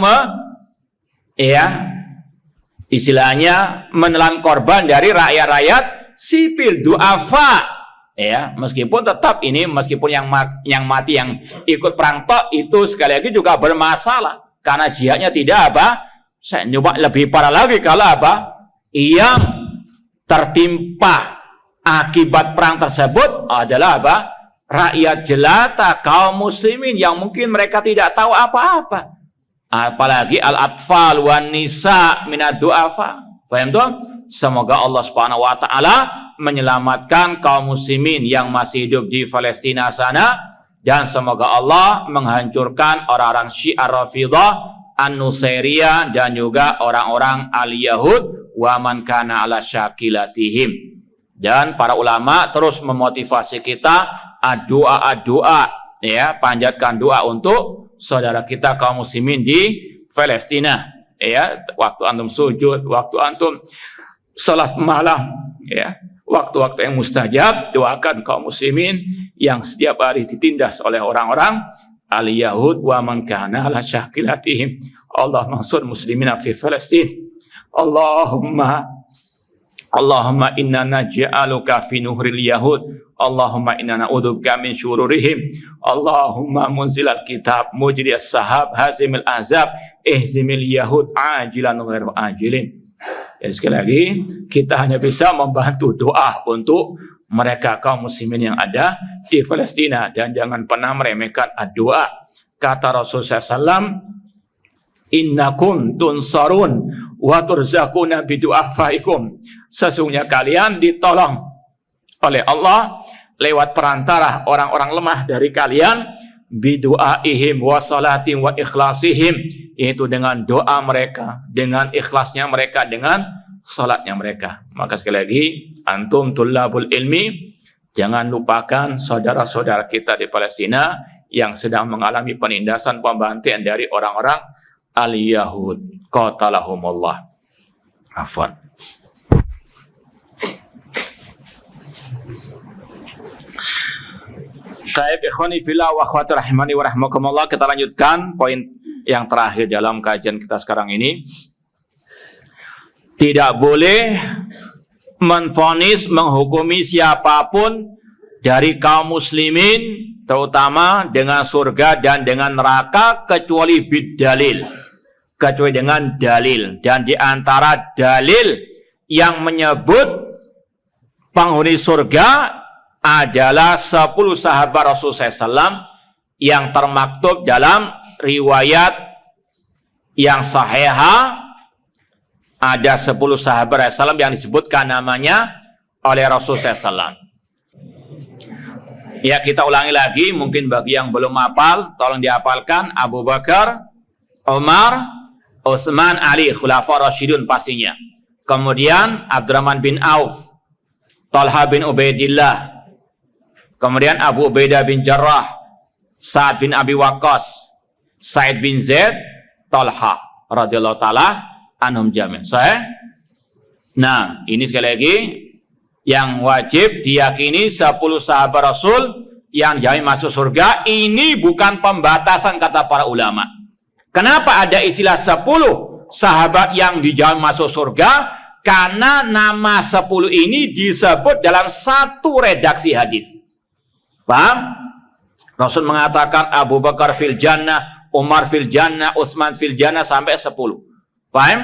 istilahnya menelan korban dari rakyat-rakyat sipil, duafa. Ya, meskipun tetap ini, meskipun yang mati yang ikut perang tok itu sekali lagi juga bermasalah karena jihadnya tidak apa? Saya coba lebih parah lagi kalau apa? Yang tertimpa akibat perang tersebut adalah apa? Rakyat jelata kaum muslimin yang mungkin mereka tidak tahu apa-apa. Apalagi al-atfal wan nisa minad du'afa. Paham tuh? Semoga Allah Subhanahu wa taala menyelamatkan kaum muslimin yang masih hidup di Palestina sana, dan semoga Allah menghancurkan orang-orang Syiah Rafidhah, An-Nusairiyah, dan juga orang-orang al-Yahud wa man kana ala syakilatihim. Dan para ulama terus memotivasi kita doa, ya, panjatkan doa untuk saudara kita kaum muslimin di Palestina, ya, waktu antum sujud, waktu antum salat malam, ya, waktu-waktu yang mustajab, doakan kaum muslimin yang setiap hari ditindas oleh orang-orang al-Yahud wa man kana ala syakilatihim. Allah mansur muslimina fi Palestin. Allahumma inna naj'aluka fi nuhril yahud. Allahumma inna na'udzubika min syururihim. Allahumma munzilal kitab, mujriyas sahab, hazimil ahzab, ihzimil yahud ajilan ghairu ajilin. Jadi sekali lagi kita hanya bisa membantu doa untuk mereka kaum muslimin yang ada di Palestina, dan jangan pernah meremehkan doa. Kata Rasulullah SAW, innakum tunsarun wa turzaquna bidu'afaikum. Sesungguhnya kalian ditolong oleh Allah lewat perantara orang-orang lemah dari kalian, bidu'aihim wa salatim wa ikhlasihim, yaitu dengan doa mereka, dengan ikhlasnya mereka, dengan salatnya mereka. Maka sekali lagi, antum tullabul ilmi, jangan lupakan saudara-saudara kita di Palestina yang sedang mengalami penindasan, pembantian dari orang-orang al-Yahud. Qatalahumullah. Afwan. Baik, ikhwani fillah wa akhwati rahimani wa rahmakumullah, kita lanjutkan poin yang terakhir dalam kajian kita sekarang ini. Tidak boleh menvonis, menghukumi siapapun dari kaum muslimin, terutama dengan surga dan dengan neraka, kecuali bidalil, kecuali dengan dalil. Dan di antara dalil yang menyebut penghuni surga adalah 10 sahabat Rasulullah SAW yang termaktub dalam riwayat yang sahihah. Ada 10 sahabat Rasulullah yang disebutkan namanya oleh Rasulullah SAW. Ya, kita ulangi lagi, mungkin bagi yang belum hafal, tolong dihafalkan. Abu Bakar, Umar, Utsman, Ali, Khulafaur Rasyidun pastinya. Kemudian Abdurrahman bin Auf, Talha bin Ubaidillah, kemudian Abu Ubaidah bin Jarrah, Sa'ad bin Abi Waqqas, Sa'id bin Zaid, Talha radhiyallahu taala anhum jami'. Nah, ini sekali lagi yang wajib diyakini 10 sahabat Rasul yang dijamin masuk surga. Ini bukan pembatasan kata para ulama. Kenapa ada istilah 10 sahabat yang dijamin masuk surga? Karena nama 10 ini disebut dalam satu redaksi hadis. Paham? Rasul mengatakan Abu Bakar fil jannah, Umar fil jannah, Utsman fil jannah sampai 10. Paham?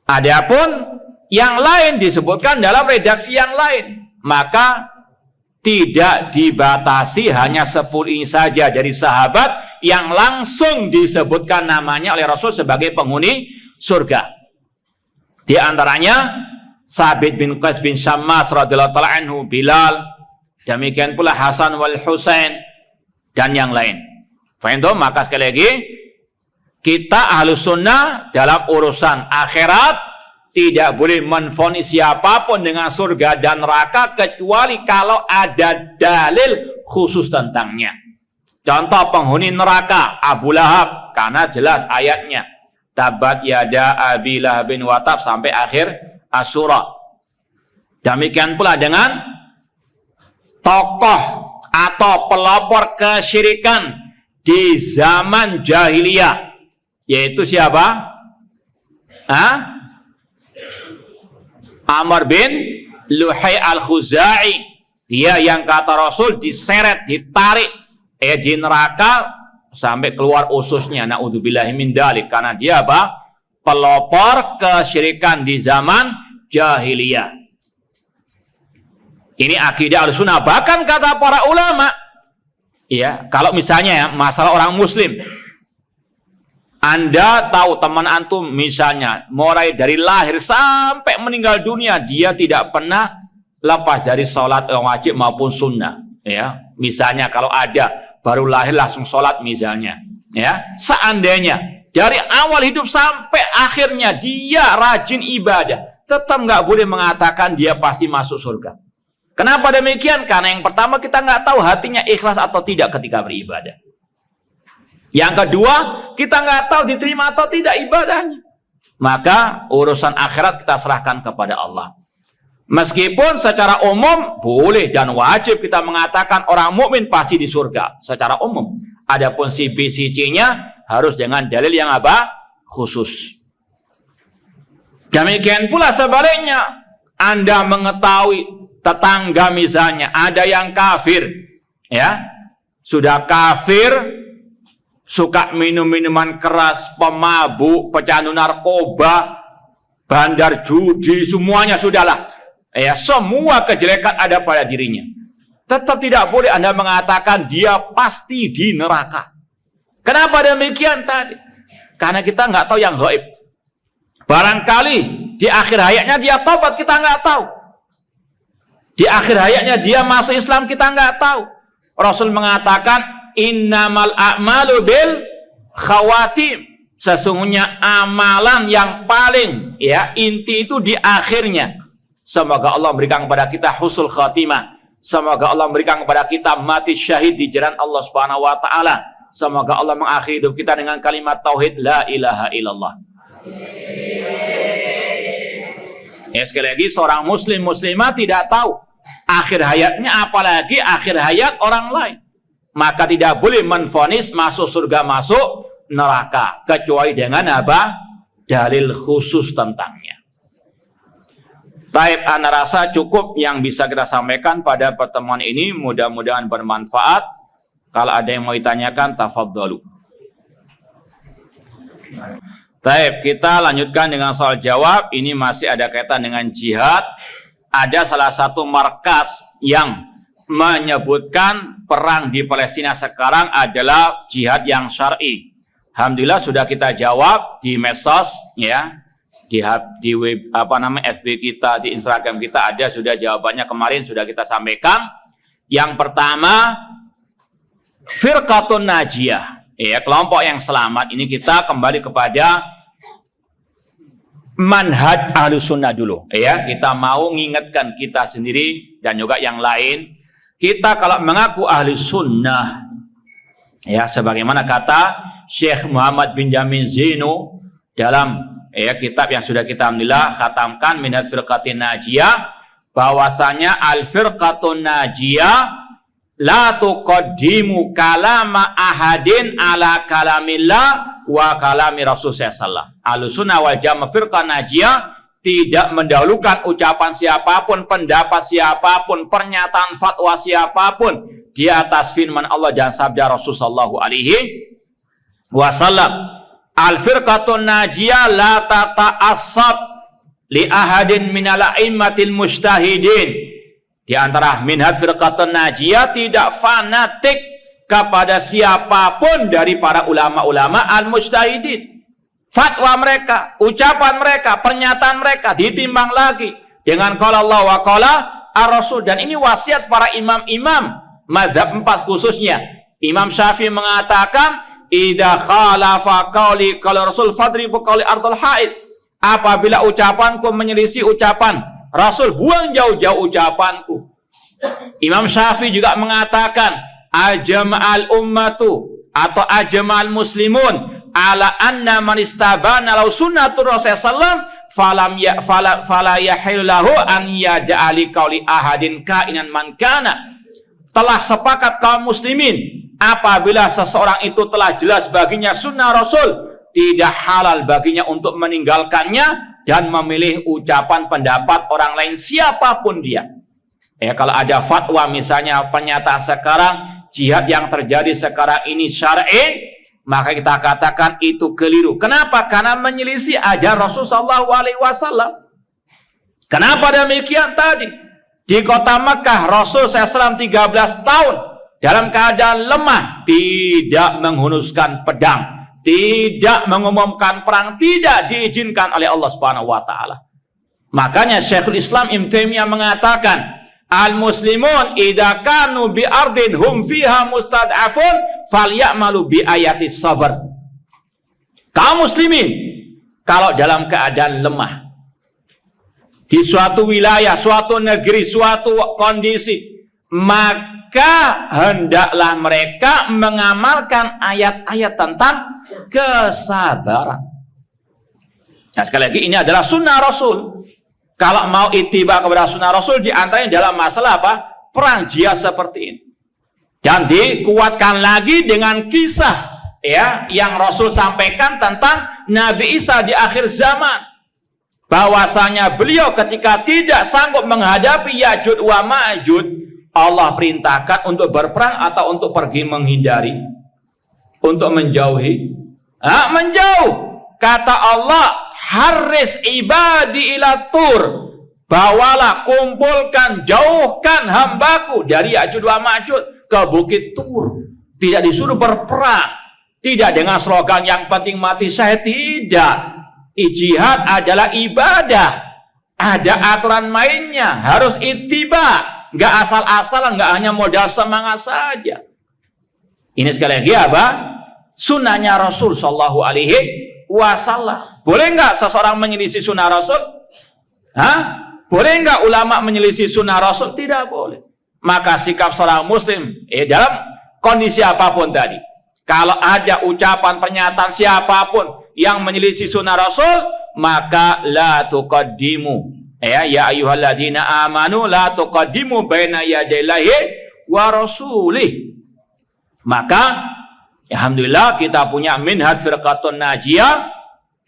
Adapun yang lain disebutkan dalam redaksi yang lain, maka tidak dibatasi hanya 10 ini saja dari sahabat yang langsung disebutkan namanya oleh Rasul sebagai penghuni surga. Di antaranya Sabit bin Qais bin Syammas radhiyallahu ta'ala anhu, Bilal, demikian pula Hasan wal Husain dan yang lain. Faham? Maka sekali lagi kita Ahlus Sunnah dalam urusan akhirat tidak boleh menvonis siapapun dengan surga dan neraka kecuali kalau ada dalil khusus tentangnya. Contoh penghuni neraka Abu Lahab, karena jelas ayatnya tabat yada abi lahabin watab sampai akhir Asy-Syura. Demikian pula dengan tokoh atau pelopor kesyirikan di zaman jahiliyah, yaitu siapa? Amr bin Luhai al-Khuzai. Dia yang kata Rasul diseret, ditarik di neraka sampai keluar ususnya. Na'udzubillahi min dzalik. Karena dia apa? Pelopor kesyirikan di zaman jahiliyah. Ini akidah Ahlussunnah. Bahkan kata para ulama, ya, kalau misalnya ya, masalah orang muslim, Anda tahu teman antum misalnya mulai dari lahir sampai meninggal dunia dia tidak pernah lepas dari sholat yang wajib maupun sunnah, ya. Misalnya kalau ada baru lahir langsung sholat misalnya, ya. Seandainya dari awal hidup sampai akhirnya dia rajin ibadah, tetap nggak boleh mengatakan dia pasti masuk surga. Kenapa demikian? Karena yang pertama kita nggak tahu hatinya ikhlas atau tidak ketika beribadah. Yang kedua, kita nggak tahu diterima atau tidak ibadahnya. Maka urusan akhirat kita serahkan kepada Allah. Meskipun secara umum boleh dan wajib kita mengatakan orang mukmin pasti di surga secara umum. Adapun si B, si C-nya harus dengan dalil yang apa? Khusus. Demikian pula sebaliknya, Anda mengetahui tetangga misalnya ada yang kafir, ya, sudah kafir, suka minum minuman keras, pemabuk, pecandu narkoba, bandar judi, semuanya sudahlah. Ya, semua kejelekan ada pada dirinya. Tetap tidak boleh Anda mengatakan dia pasti di neraka. Kenapa demikian tadi? Karena kita nggak tahu yang gaib. Barangkali di akhir hayatnya dia taubat, kita nggak tahu. Di akhir hayatnya dia masuk Islam, kita nggak tahu. Rasul mengatakan innamal a'malu bil khawatim. Sesungguhnya amalan yang paling ya inti itu di akhirnya. Semoga Allah memberikan kepada kita husnul khatimah. Semoga Allah memberikan kepada kita mati syahid di jalan Allah Subhanahu wa taala. Semoga Allah mengakhiri hidup kita dengan kalimat tauhid la ilaha illallah. Ya, sekali lagi seorang muslim muslimah tidak tahu akhir hayatnya, apalagi akhir hayat orang lain. Maka tidak boleh menvonis masuk surga masuk neraka kecuali dengan apa? Dalil khusus tentangnya. Taib, ana rasa cukup yang bisa kita sampaikan pada pertemuan ini. Mudah-mudahan bermanfaat. Kalau ada yang mau ditanyakan, tafadhalu. Taib, kita lanjutkan dengan soal jawab. Ini masih ada kaitan dengan jihad. Ada salah satu markas yang menyebutkan perang di Palestina sekarang adalah jihad yang syar'i. Alhamdulillah sudah kita jawab di medsos, ya, di web FB kita, di Instagram kita ada sudah jawabannya kemarin sudah kita sampaikan. Yang pertama, firqatun najiyah, ya, kelompok yang selamat. Ini kita kembali kepada manhaj Ahlussunnah dulu, ya. Kita mau mengingatkan kita sendiri dan juga yang lain. Kita kalau mengaku ahli sunnah, ya, sebagaimana kata Syekh Muhammad bin Jamil Zainu dalam kitab yang sudah kita alhamdulillah khatamkan, Minhaj Firqatin Najiyah, bahwasanya al-firqatun najiyah la tuqaddimu kalama ahadin ala kalamillah wa kalami Rasul sallallahu. Ahlussunnah wal jamaah firqah najiyah tidak mendahulukan ucapan siapapun, pendapat siapapun, pernyataan fatwa siapapun di atas firman Allah dan sabda Rasul sallallahu alaihi wasallam. Al-firqatun najiyah la tata'assab li ahadin minal a'immatil mujtahidin. Di antara minhaj firqatun najiyah tidak fanatik kepada siapapun dari para ulama-ulama al-mujtahidin. Fatwa mereka, ucapan mereka, pernyataan mereka ditimbang lagi dengan qala Allah wa qala ar-Rasul. Dan ini wasiat para imam-imam mazhab 4 khususnya. Imam Syafi'i mengatakan idza khalafa qauli qala Rasul fadribu qauli ardul haid. Apabila ucapanku menyelisih ucapan Rasul, buang jauh-jauh ucapanku. Imam Syafi'i juga mengatakan ajma'al ummatu atau ajma'al muslimun ala anna man istabana law sunnatur Rasul sallam fala yahillu lahu an yada'a li qauli ahadin kainan man kana. Telah sepakat kaum muslimin apabila seseorang itu telah jelas baginya sunnah Rasul, tidak halal baginya untuk meninggalkannya dan memilih ucapan pendapat orang lain siapapun dia. Ya, kalau ada fatwa misalnya pernyataan sekarang jihad yang terjadi sekarang ini syar'i, maka kita katakan itu keliru. Kenapa? Karena menyelisih ajaran Rasul sallallahu alaihi wasallam. Kenapa demikian tadi? Di kota Mekah Rasul SAW 13 tahun dalam keadaan lemah, tidak menghunuskan pedang, tidak mengumumkan perang, tidak diizinkan oleh Allah Subhanahu wa taala. Makanya Syekhul Islam Ibnu Taimiyah mengatakan, al-muslimun idza kanu bi ardin hum fiha mustad'afun falyamalu bi ayatis sabar. Kaum muslimin kalau dalam keadaan lemah di suatu wilayah, suatu negeri, suatu kondisi, maka hendaklah mereka mengamalkan ayat-ayat tentang kesabaran. Nah, sekali lagi ini adalah sunnah Rasul. Kalau mau ittiba kepada sunnah Rasul, diantaranya dalam masalah apa? Perang jihad seperti ini. Dan dikuatkan lagi dengan kisah ya yang Rasul sampaikan tentang Nabi Isa di akhir zaman. Bahwasanya beliau ketika tidak sanggup menghadapi Ya'juj wa Ma'juj, Allah perintahkan untuk berperang atau untuk pergi menghindari, untuk menjauhi. Menjauh. Kata Allah, haris ibadi ila tur, bawalah, kumpulkan, jauhkan hambaku dari Ya'juj wa Ma'juj ke bukit Tur. Tidak disuruh berperang, tidak dengan slogan yang penting mati saya, tidak. Jihad adalah ibadah, ada aturan mainnya, harus ittiba, nggak asal-asalan, nggak hanya modal semangat saja. Ini sekali lagi apa? Sunnahnya Rasul sallallahu alaihi wasallam. Boleh nggak seseorang menyelisih sunnah Rasul? Boleh nggak ulama menyelisih sunnah Rasul? Tidak boleh. Maka sikap seorang muslim dalam kondisi apapun tadi, kalau ada ucapan pernyataan siapapun yang menyelisih sunnah Rasul, maka la tuqaddimu ya ayyuhalladzina amanu la tuqaddimu baina yadayillahi wa rasulih. Maka alhamdulillah kita punya minhaj firqatun najiyah,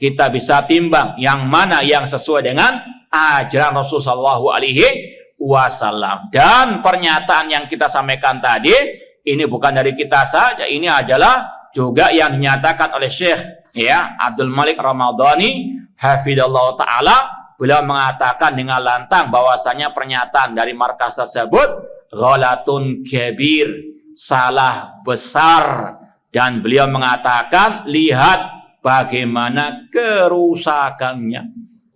kita bisa timbang yang mana yang sesuai dengan ajaran Rasul sallallahu alaihi wasallam. Dan pernyataan yang kita sampaikan tadi ini bukan dari kita saja, ini adalah juga yang dinyatakan oleh Syekh Abdul Malik Ramadhani hafidhallahu taala. Beliau mengatakan dengan lantang bahwasanya pernyataan dari markas tersebut ghalatun kabir, salah besar, dan beliau mengatakan lihat bagaimana kerusakannya.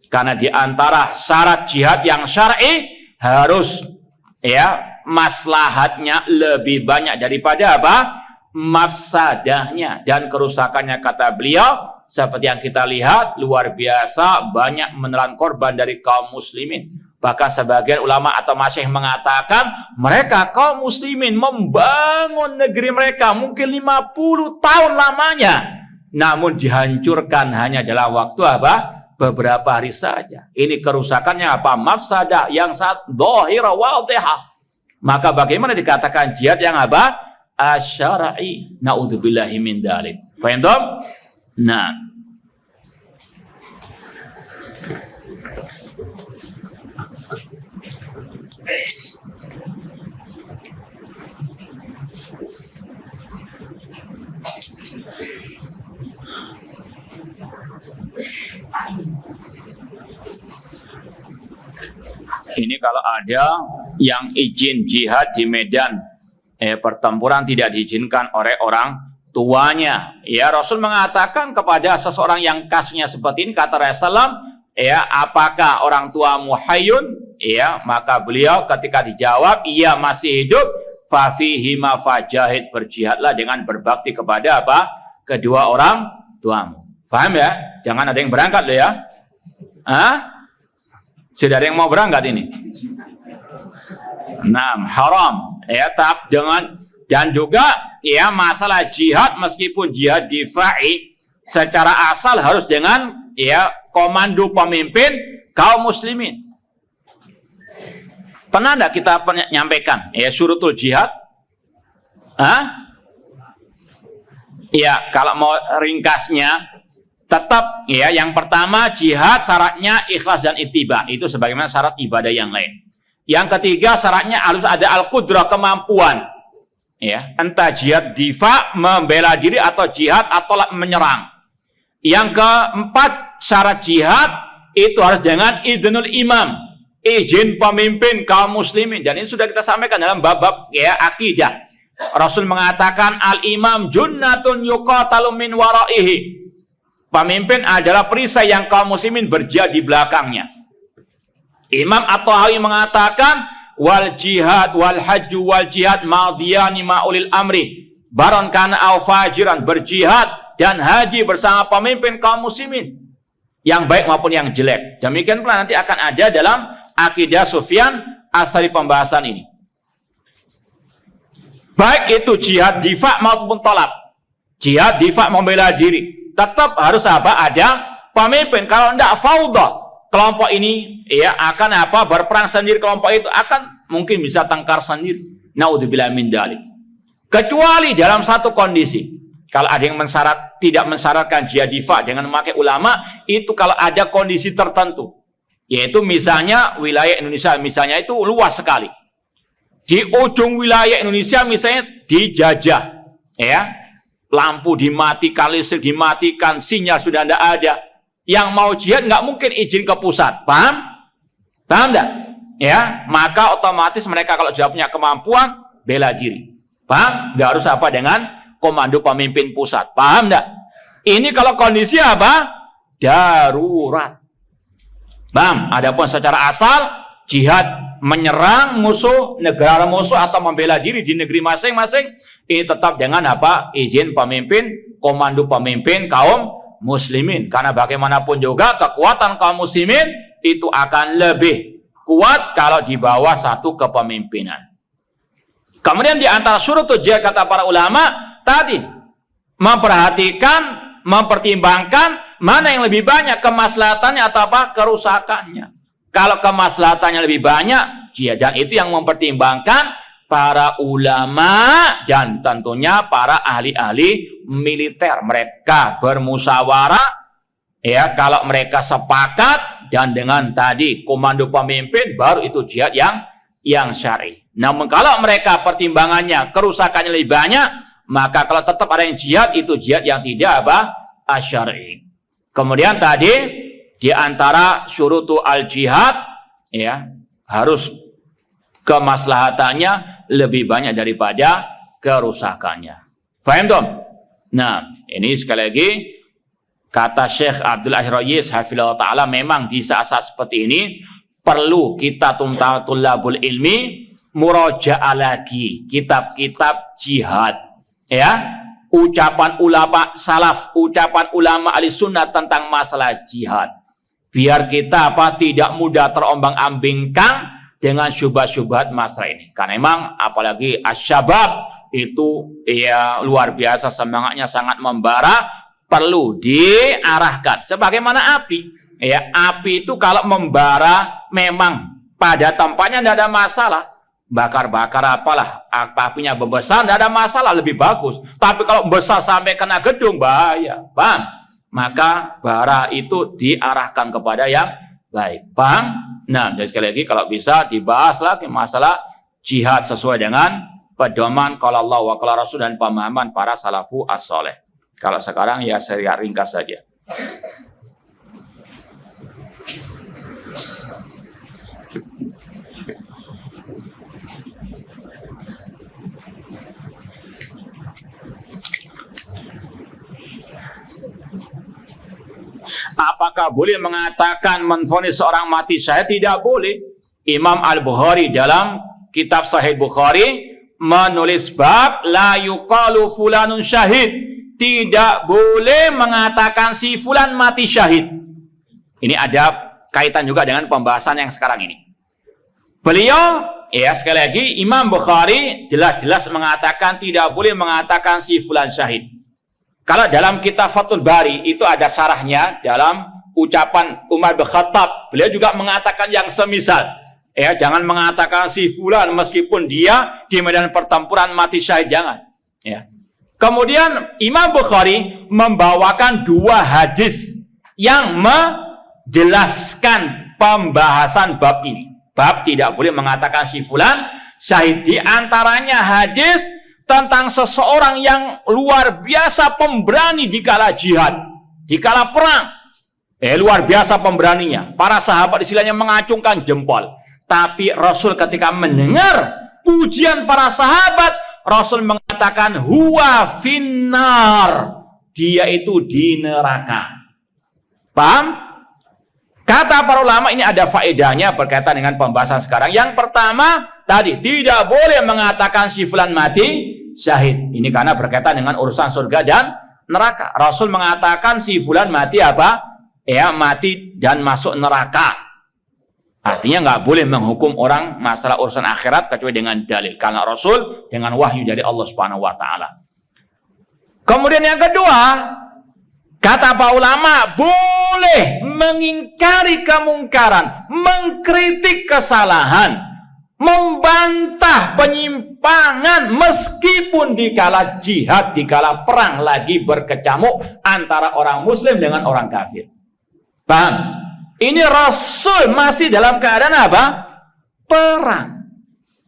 Karena di antara syarat jihad yang syar'i harus maslahatnya lebih banyak daripada apa? Mafsadahnya dan kerusakannya. Kata beliau, seperti yang kita lihat, luar biasa banyak menelan korban dari kaum muslimin. Bahkan sebagian ulama atau masyayikh mengatakan mereka kaum muslimin membangun negeri mereka mungkin 50 tahun lamanya, namun dihancurkan hanya dalam waktu apa? Beberapa hari saja. Ini kerusakannya apa? Mafsadah yang sangat dhahira wadihah. Maka bagaimana dikatakan jihad yang apa? Asyara'i. Na'udzubillahi min dzalik. Paham toh? Nah. Ini kalau ada yang izin jihad di medan pertempuran tidak diizinkan oleh orang tuanya. Ya, Rasul mengatakan kepada seseorang yang kasusnya seperti ini, kata Rasulullah, ya, apakah orang tuamu hayyun? Ya, maka beliau ketika dijawab, iya masih hidup, fafihi ma fajahid, berjihadlah dengan berbakti kepada apa? Kedua orang tuamu. Paham ya? Jangan ada yang berangkat loh ya. Hah? Sudah ada yang mau berangkat ini? Nah, haram. Ya, dan juga ya masalah jihad, meskipun jihad difa'i secara asal harus dengan ya komando pemimpin kaum muslimin. Pernah enggak kita menyampaikan ya syurutul jihad? Hah? Ya, kalau mau ringkasnya tetap ya, yang pertama jihad syaratnya ikhlas dan ittiba, itu sebagaimana syarat ibadah yang lain. Yang ketiga syaratnya harus ada al-qudrah, kemampuan. Ya, entah jihad difa, membela diri, atau jihad atau menyerang. Yang keempat syarat jihad itu harus dengan idznul imam, izin pemimpin kaum muslimin. Dan ini sudah kita sampaikan dalam bab-bab ya akidah. Rasul mengatakan al-imam junnatun yuqatalu min waraihi. Pemimpin adalah perisai yang kaum muslimin berjihad di belakangnya. Imam At-Tahawi mengatakan wal jihad wal hajju wal jihad madiyani ma'ulil amri baron kana au fajiran, berjihad dan haji bersama pemimpin kaum muslimin yang baik maupun yang jelek. Demikian pula nanti akan ada dalam akidah Sufyan Ats-Tsauri pembahasan ini. Baik itu jihad difa maupun talab. Jihad difa membela diri, tetap harus apa? Ada pemimpin. Kalau tidak faudah, kelompok ini ya akan apa? Berperang sendiri, kelompok itu akan mungkin bisa tengkar sendiri. Naudzubillah min dzalik. Kecuali dalam satu kondisi. Kalau ada yang tidak mensyaratkan jihad difa dengan memakai ulama, itu kalau ada kondisi tertentu. Yaitu misalnya wilayah Indonesia misalnya itu luas sekali. Di ujung wilayah Indonesia misalnya dijajah, ya. Lampu dimatikan, listrik dimatikan, sinyal sudah tidak ada. Yang mau jihad nggak mungkin izin ke pusat, paham? Paham enggak? Ya, maka otomatis mereka kalau sudah punya kemampuan bela diri, paham? Nggak harus apa dengan komando pemimpin pusat, paham enggak? Ini kalau kondisi apa? Darurat, paham? Adapun secara asal jihad menyerang musuh, negara musuh atau membela diri di negeri masing-masing, ini tetap dengan apa? Izin pemimpin, komando pemimpin kaum muslimin. Karena bagaimanapun juga kekuatan kaum muslimin itu akan lebih kuat kalau di bawah satu kepemimpinan. Kemudian di antara syurutul jihad kata para ulama tadi, memperhatikan, mempertimbangkan mana yang lebih banyak kemaslahatannya atau apa? Kerusakannya. Kalau kemaslahatannya lebih banyak, jihad, dan itu yang mempertimbangkan para ulama dan tentunya para ahli-ahli militer. Mereka bermusyawarah, ya, kalau mereka sepakat dan dengan tadi komando pemimpin, baru itu jihad yang syar'i. Namun kalau mereka pertimbangannya kerusakannya lebih banyak, maka kalau tetap ada yang jihad, itu jihad yang tidak apa? Asyar'i. Kemudian tadi di antara syurutu al-jihad, ya, harus kemaslahatannya lebih banyak daripada kerusakannya. Faham dong? Nah, ini sekali lagi kata Syekh Abdul Aziz hafizahullah ta'ala, memang di saat-saat seperti ini perlu kita tullabul ilmi murajaah lagi kitab-kitab jihad, ya. Ucapan ulama salaf, ucapan ulama ahli sunnah tentang masalah jihad. Biar kita apa? Tidak mudah terombang-ambingkan dengan syubhat-syubhat masalah ini. Karena memang apalagi asyabab itu ya luar biasa semangatnya, sangat membara, perlu diarahkan. Sebagaimana api, ya, api itu kalau membara memang pada tempatnya tidak ada masalah. bakar-bakar apalah, apinya membesar, tidak ada masalah, lebih bagus. Tapi kalau besar sampai kena gedung, bahaya. Paham? Maka bara itu diarahkan kepada yang baik. Paham? Nah, jadi sekali lagi kalau bisa dibahas lagi masalah jihad sesuai dengan pedoman qala Allah wa qala Rasul dan pemahaman para salafu as-saleh. Kalau sekarang ya saya ringkas saja. Apakah boleh mengatakan menvonis seorang mati syahid? Tidak boleh. Imam Al-Bukhari dalam kitab Sahih Bukhari menulis bab la yuqalu fulanun syahid. Tidak boleh mengatakan si fulan mati syahid. Ini ada kaitan juga dengan pembahasan yang sekarang ini. Beliau, ya sekali lagi, Imam Bukhari jelas-jelas mengatakan tidak boleh mengatakan si fulan syahid. Kalau dalam kitab Fathul Bari itu ada syarahnya dalam ucapan Umar bin Khattab. Beliau juga mengatakan yang semisal. Ya, jangan mengatakan si fulan meskipun dia di medan pertempuran mati syahid, jangan. Ya. Kemudian Imam Bukhari membawakan dua hadis yang menjelaskan pembahasan bab ini. Bab tidak boleh mengatakan si fulan syahid. Di antaranya hadis tentang seseorang yang luar biasa pemberani di kala jihad, di kala perang. Luar biasa pemberaninya. Para sahabat istilahnya mengacungkan jempol. Tapi Rasul ketika mendengar pujian para sahabat, Rasul mengatakan huwa finnar. Dia itu di neraka. Paham? Kata para ulama ini ada faedahnya berkaitan dengan pembahasan sekarang. Yang pertama tadi tidak boleh mengatakan si fulan mati syahid. Ini karena berkaitan dengan urusan surga dan neraka. Rasul mengatakan si fulan mati apa? Ya, mati dan masuk neraka. Artinya nggak boleh menghukum orang masalah urusan akhirat kecuali dengan dalil. Karena Rasul dengan wahyu dari Allah Subhanahu wa taala. Kemudian yang kedua, kata para ulama, boleh mengingkari kemungkaran, mengkritik kesalahan, membantah penyimpangan meskipun dikala jihad, dikala perang lagi berkecamuk antara orang muslim dengan orang kafir. Paham? Ini Rasul masih dalam keadaan apa? Perang.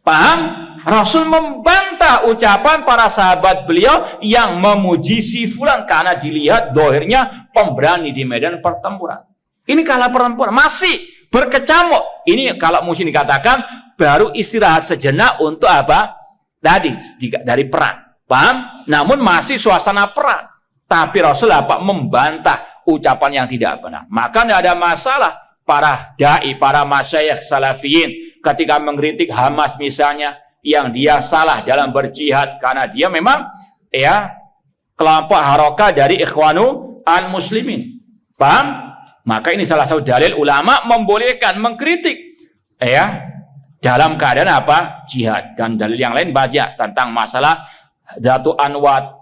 Paham? Rasul membantah ucapan para sahabat beliau yang memuji si fulan karena dilihat dohirnya pemberani di medan pertempuran. Ini kala pertempuran masih berkecamuk. Ini kalau mesti dikatakan baru istirahat sejenak untuk apa? Tadi dari perang. Paham? Namun masih suasana perang. Tapi Rasul apa? Membantah ucapan yang tidak benar. Maka tidak ada masalah para dai, para masyayikh salafiyin ketika mengkritik Hamas misalnya, yang dia salah dalam berjihad karena dia memang ya kelompok haroka dari Ikhwanu al-Muslimin. Paham? Maka ini salah satu dalil ulama membolehkan mengkritik ya dalam keadaan apa? Jihad. Dan dalil yang lain banyak tentang masalah Dzatu Anwat.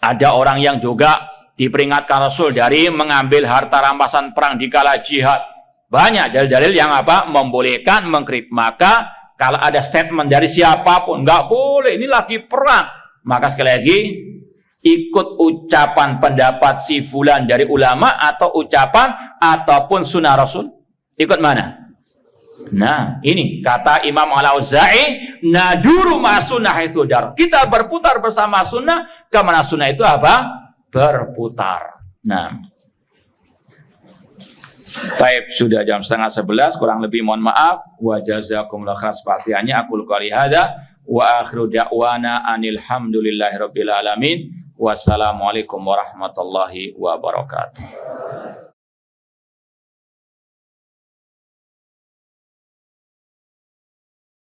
Ada orang yang juga diperingatkan Rasul dari mengambil harta rampasan perang di kala jihad. Banyak dalil-dalil yang apa? Membolehkan mengkritik. Maka kalau ada statement dari siapapun, nggak boleh, ini lagi perang. Maka sekali lagi, ikut ucapan pendapat si fulan dari ulama atau ucapan ataupun sunnah Rasul. Ikut mana? Nah, ini kata Imam Al-Auza'i, naduru ma'asunnah itu dar. Kita berputar bersama sunnah, kemana sunnah itu apa? Berputar. Nah, baik, sudah jam 10:30, kurang lebih mohon maaf. Wa jazakumullahu khairan sepertinya aku qali hada wa akhiru da'wana anil hamdulillahirabbil alamin. Wassalamualaikum warahmatullahi wabarakatuh.